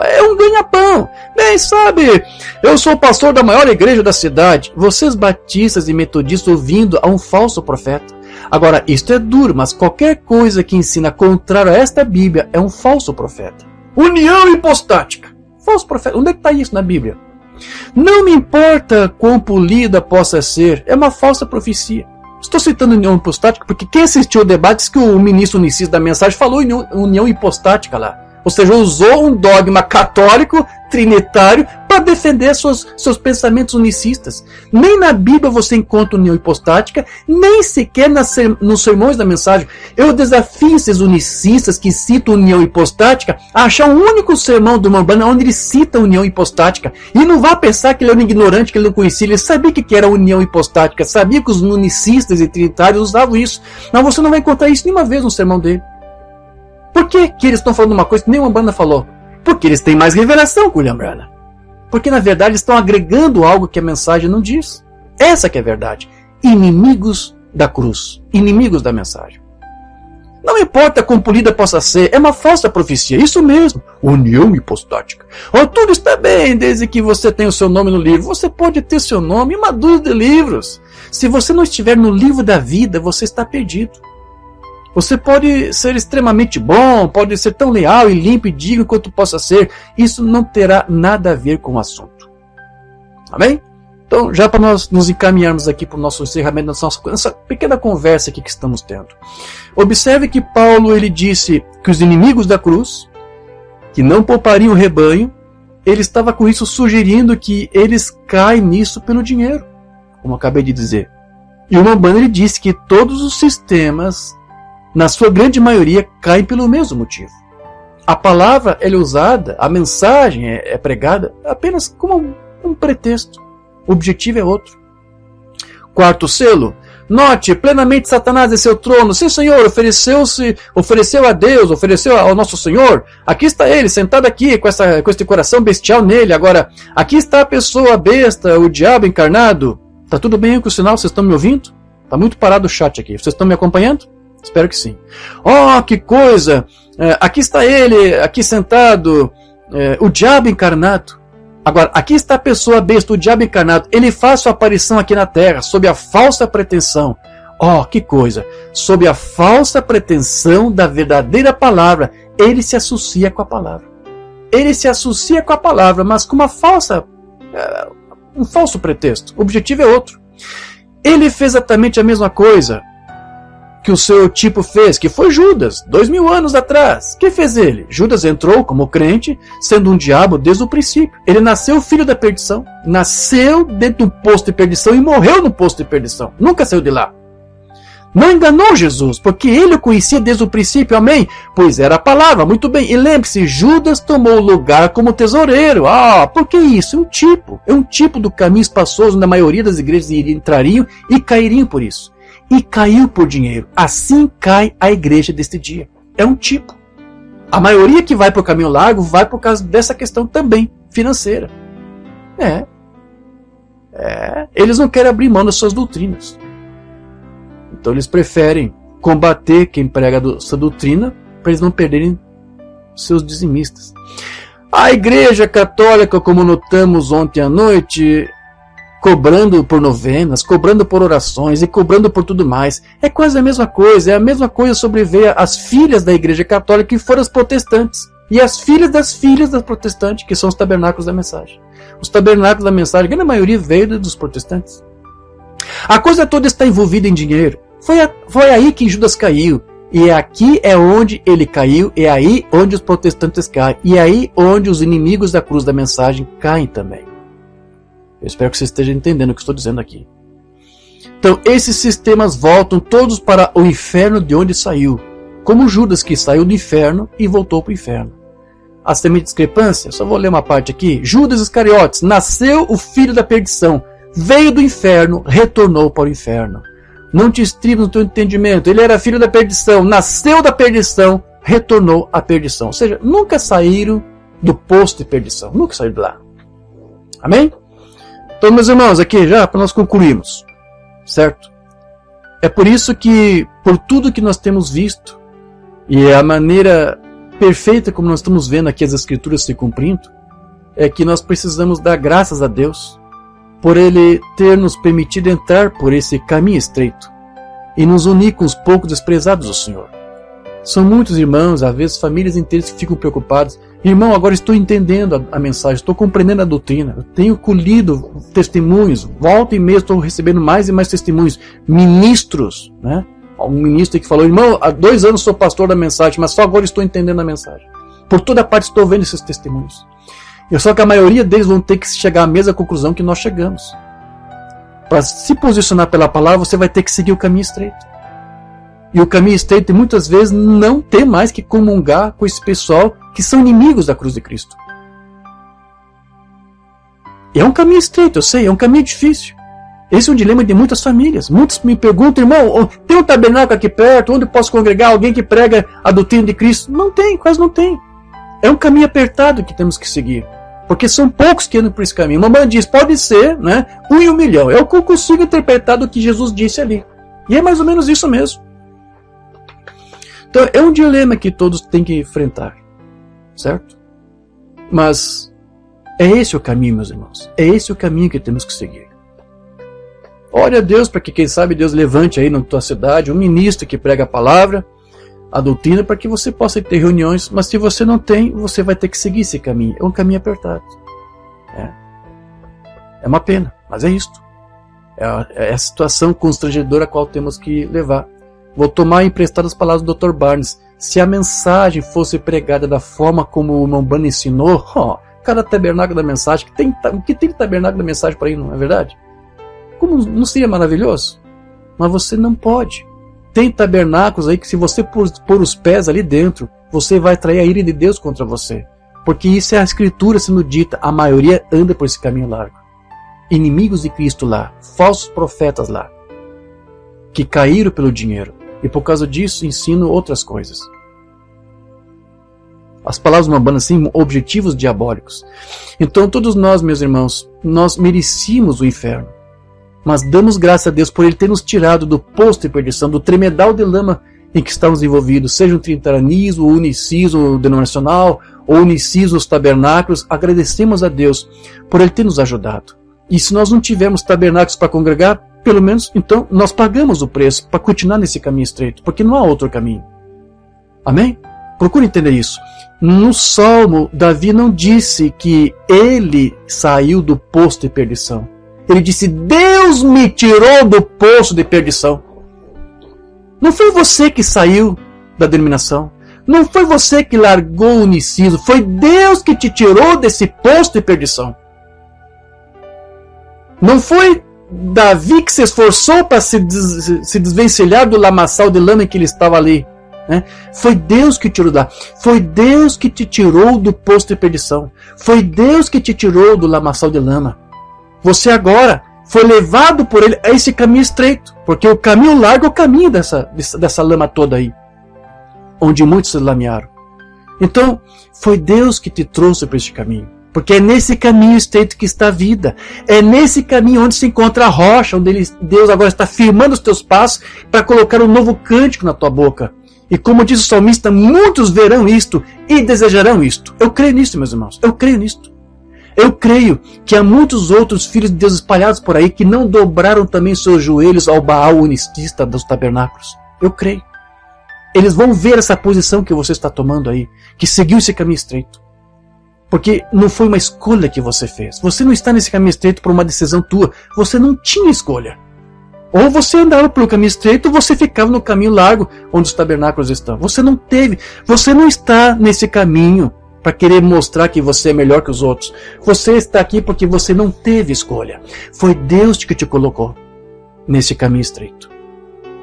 É um ganha-pão. Bem, sabe, eu sou o pastor da maior igreja da cidade. Vocês batistas e metodistas ouvindo a um falso profeta. Agora, isto é duro, mas qualquer coisa que ensina contrário a esta Bíblia é um falso profeta. União hipostática. Falso profeta. Onde é que está isso na Bíblia? Não me importa quão polida possa ser, é uma falsa profecia. Estou citando união hipostática porque quem assistiu ao debate disse que o ministro unicista da mensagem falou em união hipostática lá. Ou seja, usou um dogma católico, trinitário, para defender seus pensamentos unicistas. Nem na Bíblia você encontra união hipostática, nem sequer nos sermões da mensagem. Eu desafio esses unicistas que citam união hipostática a achar um único sermão do Mambana onde ele cita união hipostática. E não vá pensar que ele é um ignorante, que ele não conhecia. Ele sabia que era união hipostática, sabia que os unicistas e trinitários usavam isso. Mas você não vai encontrar isso nenhuma vez no sermão dele. Por que eles estão falando uma coisa que nem o Mambana falou? Porque eles têm mais revelação que o William Branham. Porque na verdade eles estão agregando algo que a mensagem não diz. Essa que é a verdade. Inimigos da cruz. Inimigos da mensagem. Não importa quão polida possa ser, é uma falsa profecia. Isso mesmo. União hipostática. Tudo está bem desde que você tenha o seu nome no livro. Você pode ter seu nome em uma dúzia de livros. Se você não estiver no livro da vida, você está perdido. Você pode ser extremamente bom, pode ser tão leal e limpo e digno quanto possa ser. Isso não terá nada a ver com o assunto. Amém? Então, já para nós nos encaminharmos aqui para o nosso encerramento dessa pequena conversa aqui que estamos tendo. Observe que Paulo ele disse que os inimigos da cruz, que não poupariam o rebanho, ele estava com isso sugerindo que eles caem nisso pelo dinheiro, como eu acabei de dizer. E o Mambana ele disse que todos os sistemas, na sua grande maioria, caem pelo mesmo motivo. A palavra é usada, a mensagem é pregada apenas como um pretexto. O objetivo é outro. Quarto selo. Note, plenamente Satanás em seu trono. Sim, Senhor, ofereceu a Deus, ofereceu ao nosso Senhor. Aqui está ele, sentado aqui, com este coração bestial nele. Agora, aqui está a pessoa besta, o diabo encarnado. Tá tudo bem com o sinal? Vocês estão me ouvindo? Tá muito parado o chat aqui. Vocês estão me acompanhando? Espero que sim. Que coisa! Aqui está ele, aqui sentado, o diabo encarnado. Agora, aqui está a pessoa besta, o diabo encarnado. Ele faz sua aparição aqui na terra, sob a falsa pretensão. Que coisa! Sob a falsa pretensão da verdadeira palavra, ele se associa com a palavra. Ele se associa com a palavra, mas com uma falsa, um falso pretexto. O objetivo é outro. Ele fez exatamente a mesma coisa que o seu tipo fez, que foi Judas, 2000 anos atrás. O que fez ele? Judas entrou como crente, sendo um diabo desde o princípio. Ele nasceu filho da perdição, nasceu dentro do poço de perdição e morreu no poço de perdição. Nunca saiu de lá. Não enganou Jesus, porque ele o conhecia desde o princípio, amém? Pois era a palavra, muito bem. E lembre-se, Judas tomou lugar como tesoureiro. Por que isso? É um tipo do caminho espaçoso onde a maioria das igrejas entrariam e cairiam por isso. E caiu por dinheiro. Assim cai a igreja deste dia. É um tipo. A maioria que vai para o caminho largo vai por causa dessa questão também financeira. Eles não querem abrir mão das suas doutrinas. Então eles preferem combater quem prega essa doutrina para eles não perderem seus dizimistas. A igreja católica, como notamos ontem à noite, cobrando por novenas, cobrando por orações e cobrando por tudo mais. É quase a mesma coisa. É a mesma coisa sobreveio às filhas da igreja católica que foram as protestantes. E as filhas das protestantes, que são os tabernáculos da mensagem. Os tabernáculos da mensagem, a grande maioria veio dos protestantes. A coisa toda está envolvida em dinheiro. Foi aí que Judas caiu. E aqui é onde ele caiu. É aí onde os protestantes caem. E é aí onde os inimigos da cruz da mensagem caem também. Eu espero que você esteja entendendo o que estou dizendo aqui. Então, esses sistemas voltam todos para o inferno de onde saiu. como Judas, que saiu do inferno e voltou para o inferno. A semente de discrepância, só vou ler uma parte aqui. Judas Iscariotes, nasceu o filho da perdição, veio do inferno, retornou para o inferno. Não te estribes no teu entendimento, ele era filho da perdição, nasceu da perdição, retornou à perdição. Ou seja, nunca saíram do poço de perdição, nunca saíram de lá. Amém? Então, meus irmãos, aqui já para nós concluirmos, certo? É por isso que, por tudo que nós temos visto, e é a maneira perfeita como nós estamos vendo aqui as Escrituras se cumprindo, é que nós precisamos dar graças a Deus por Ele ter nos permitido entrar por esse caminho estreito e nos unir com os poucos desprezados do Senhor. São muitos irmãos, às vezes famílias inteiras que ficam preocupados. Irmão, agora estou entendendo a mensagem, estou compreendendo a doutrina, eu tenho colhido testemunhos, volta e meia estou recebendo mais e mais testemunhos, ministros, né? Um ministro que falou, irmão, há 2 anos sou pastor da mensagem, mas só agora estou entendendo a mensagem. Por toda parte estou vendo esses testemunhos. Só que a maioria deles vão ter que chegar à mesma conclusão que nós chegamos. Para se posicionar pela palavra, você vai ter que seguir o caminho estreito. E o caminho estreito muitas vezes não tem mais que comungar com esse pessoal que são inimigos da cruz de Cristo. E é um caminho estreito, eu sei, é um caminho difícil. Esse é um dilema de muitas famílias. Muitos me perguntam, irmão, tem um tabernáculo aqui perto, onde eu posso congregar alguém que prega a doutrina de Cristo? Não tem, quase não tem. É um caminho apertado que temos que seguir. Porque são poucos que andam por esse caminho. Mamãe diz, pode ser, né, 1 em 1 milhão. É o que eu consigo interpretar do que Jesus disse ali. E é mais ou menos isso mesmo. Então é um dilema que todos têm que enfrentar. Certo? Mas é esse o caminho, meus irmãos. É esse o caminho que temos que seguir. Ore a Deus para que, quem sabe, Deus levante aí na tua cidade um ministro que prega a palavra, a doutrina, para que você possa ter reuniões. Mas se você não tem, você vai ter que seguir esse caminho. É um caminho apertado. É uma pena, mas é isto. É a situação constrangedora a qual temos que levar. Vou tomar emprestado as palavras do Dr. Barnes. Se a mensagem fosse pregada da forma como o irmão Bunny ensinou, cada tabernáculo da mensagem, o que tem de tabernáculo da mensagem para aí, não é verdade? Como não seria maravilhoso? Mas você não pode. Tem tabernáculos aí que, se você pôr os pés ali dentro, você vai atrair a ira de Deus contra você. Porque isso é a Escritura sendo dita. A maioria anda por esse caminho largo. Inimigos de Cristo lá, falsos profetas lá, que caíram pelo dinheiro. E por causa disso ensinam outras coisas. As palavras de uma banda assim, objetivos diabólicos. Então todos nós, meus irmãos, nós merecíamos o inferno. Mas damos graças a Deus por Ele ter nos tirado do poço de perdição, do tremedal de lama em que estamos envolvidos, seja o trinitarianismo, o unicismo denominacional, ou o unicismo dos tabernáculos. Agradecemos a Deus por Ele ter nos ajudado. E se nós não tivermos tabernáculos para congregar, pelo menos então nós pagamos o preço para continuar nesse caminho estreito, porque não há outro caminho. Amém? Procure entender isso. No Salmo, Davi não disse que ele saiu do poço de perdição. Ele disse, Deus me tirou do poço de perdição. Não foi você que saiu da denominação. Não foi você que largou o unicismo. Foi Deus que te tirou desse poço de perdição. Não foi Davi que se esforçou para se desvencilhar do lamaçal de lama em que ele estava ali. Né? Foi Deus que te tirou lá. Foi Deus que te tirou do poço de perdição. Foi Deus que te tirou do lamaçal de lama. Você agora foi levado por Ele a esse caminho estreito. Porque o caminho largo é o caminho dessa lama toda aí. Onde muitos se lamearam. Então, foi Deus que te trouxe para este caminho. Porque é nesse caminho estreito que está a vida. É nesse caminho onde se encontra a rocha, onde Deus agora está firmando os teus passos para colocar um novo cântico na tua boca. E como diz o salmista, muitos verão isto e desejarão isto. Eu creio nisto, meus irmãos. Eu creio nisto. Eu creio que há muitos outros filhos de Deus espalhados por aí que não dobraram também seus joelhos ao Baal unicista dos tabernáculos. Eu creio. Eles vão ver essa posição que você está tomando aí, que seguiu esse caminho estreito. Porque não foi uma escolha que você fez. Você não está nesse caminho estreito por uma decisão tua. Você não tinha escolha. Ou você andava pelo caminho estreito, ou você ficava no caminho largo, onde os tabernáculos estão. Você não teve. Você não está nesse caminho para querer mostrar que você é melhor que os outros. Você está aqui porque você não teve escolha. Foi Deus que te colocou nesse caminho estreito.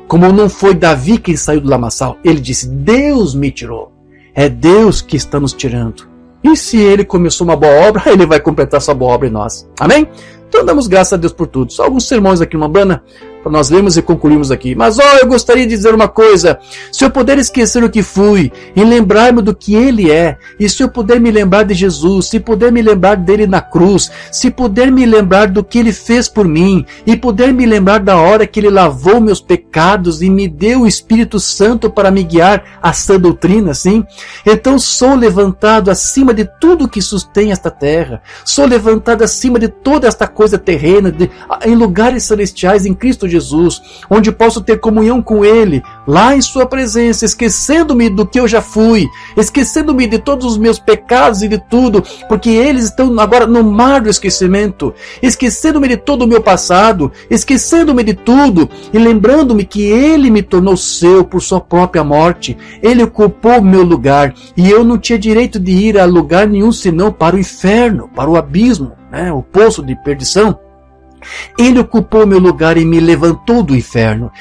Como não foi Davi quem saiu do lamaçal, ele disse: Deus me tirou. É Deus que está nos tirando. E se ele começou uma boa obra, ele vai completar essa boa obra em nós. Amém? Então damos graças a Deus por tudo. Só alguns sermões aqui, uma banda, para nós lermos e concluirmos aqui. Mas eu gostaria de dizer uma coisa: se eu puder esquecer o que fui e lembrar-me do que Ele é, e se eu puder me lembrar de Jesus, se puder me lembrar dele na cruz, se puder me lembrar do que Ele fez por mim, e puder me lembrar da hora que Ele lavou meus pecados e me deu o Espírito Santo para me guiar à sã doutrina, sim, então sou levantado acima de tudo que sustém esta terra, sou levantado acima de toda esta coisa terrena, em lugares celestiais em Cristo Jesus, onde posso ter comunhão com Ele, lá em Sua presença, esquecendo-me do que eu já fui, esquecendo-me de todos os meus pecados e de tudo, porque eles estão agora no mar do esquecimento, esquecendo-me de todo o meu passado, esquecendo-me de tudo, e lembrando-me que Ele me tornou seu por Sua própria morte, Ele ocupou meu lugar, e eu não tinha direito de ir a lugar nenhum senão para o inferno, para o abismo, o poço de perdição. Ele ocupou meu lugar e me levantou do inferno.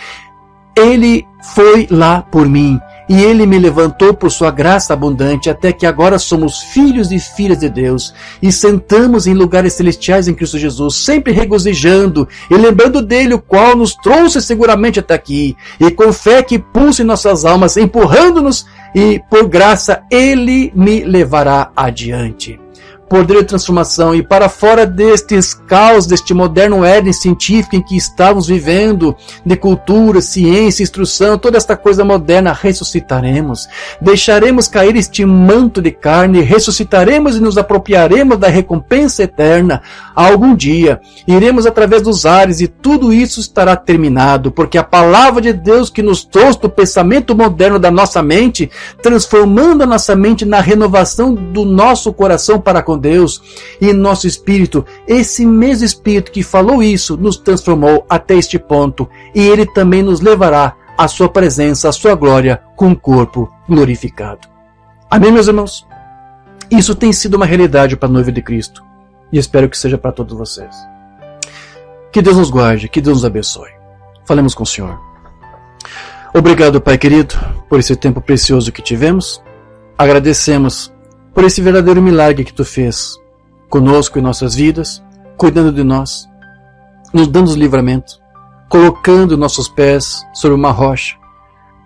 Ele foi lá por mim e Ele me levantou por Sua graça abundante, até que agora somos filhos e filhas de Deus e sentamos em lugares celestiais em Cristo Jesus, sempre regozijando e lembrando dele, o qual nos trouxe seguramente até aqui, e com fé que pulsa em nossas almas, empurrando-nos, e por graça Ele me levará adiante. Poder de transformação, e para fora destes caos, deste moderno Éden científico em que estamos vivendo, de cultura, ciência, instrução, toda esta coisa moderna, ressuscitaremos, deixaremos cair este manto de carne, ressuscitaremos e nos apropriaremos da recompensa eterna. Algum dia iremos através dos ares e tudo isso estará terminado, porque a palavra de Deus que nos trouxe do pensamento moderno da nossa mente, transformando a nossa mente na renovação do nosso coração para com Deus e nosso espírito, esse mesmo espírito que falou isso nos transformou até este ponto, e ele também nos levará à sua presença, à sua glória, com o corpo glorificado. Amém, meus irmãos? Isso tem sido uma realidade para a noiva de Cristo, e espero que seja para todos vocês. Que Deus nos guarde, que Deus nos abençoe. Falemos com o Senhor. Obrigado, Pai querido, por esse tempo precioso que tivemos. Agradecemos por esse verdadeiro milagre que Tu fez conosco em nossas vidas, cuidando de nós, nos dando livramento, colocando nossos pés sobre uma rocha,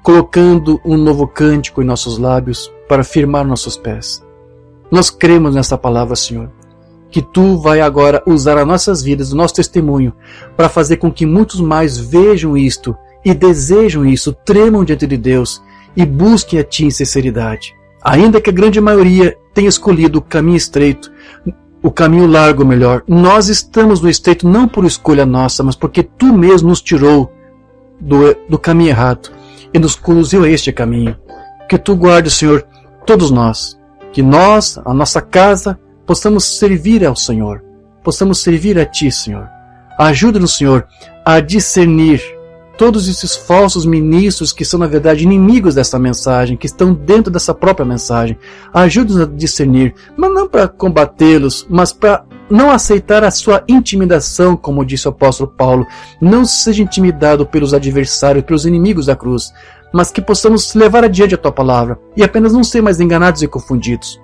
colocando um novo cântico em nossos lábios para firmar nossos pés. Nós cremos nessa palavra, Senhor, que Tu vai agora usar as nossas vidas, o nosso testemunho, para fazer com que muitos mais vejam isto e desejam isso, tremam diante de Deus e busquem a Ti em sinceridade. Ainda que a grande maioria tenha escolhido o caminho estreito, o caminho largo melhor, nós estamos no estreito não por escolha nossa, mas porque Tu mesmo nos tirou do caminho errado e nos conduziu a este caminho. Que Tu guarde, Senhor, todos nós, que nós, a nossa casa, possamos servir ao Senhor, possamos servir a Ti, Senhor. Ajuda-nos, Senhor, a discernir todos esses falsos ministros que são, na verdade, inimigos dessa mensagem, que estão dentro dessa própria mensagem. Ajuda-nos a discernir, mas não para combatê-los, mas para não aceitar a sua intimidação, como disse o apóstolo Paulo. Não seja intimidado pelos adversários, pelos inimigos da cruz, mas que possamos levar adiante a Tua palavra e apenas não ser mais enganados e confundidos.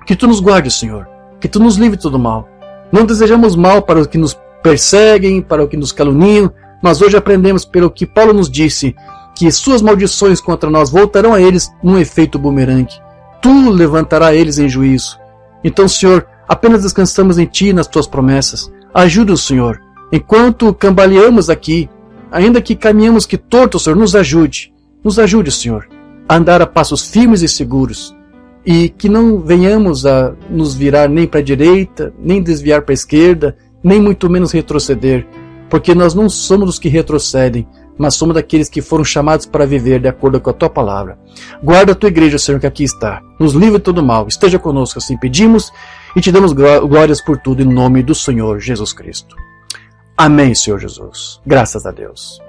Que Tu nos guarde, Senhor, que Tu nos livre de todo mal. Não desejamos mal para os que nos perseguem, para os que nos caluniam, mas hoje aprendemos pelo que Paulo nos disse, que suas maldições contra nós voltarão a eles num efeito bumerangue. Tu levantará eles em juízo. Então, Senhor, apenas descansamos em Ti e nas Tuas promessas. Ajuda-nos, Senhor, enquanto cambaleamos aqui, ainda que caminhamos que torto, Senhor, nos ajude. Nos ajude, Senhor, a andar a passos firmes e seguros, e que não venhamos a nos virar nem para a direita, nem desviar para a esquerda, nem muito menos retroceder, porque nós não somos os que retrocedem, mas somos daqueles que foram chamados para viver de acordo com a Tua palavra. Guarda a Tua igreja, Senhor, que aqui está. Nos livre de todo mal. Esteja conosco, assim pedimos, e Te damos glórias por tudo, em nome do Senhor Jesus Cristo. Amém, Senhor Jesus. Graças a Deus.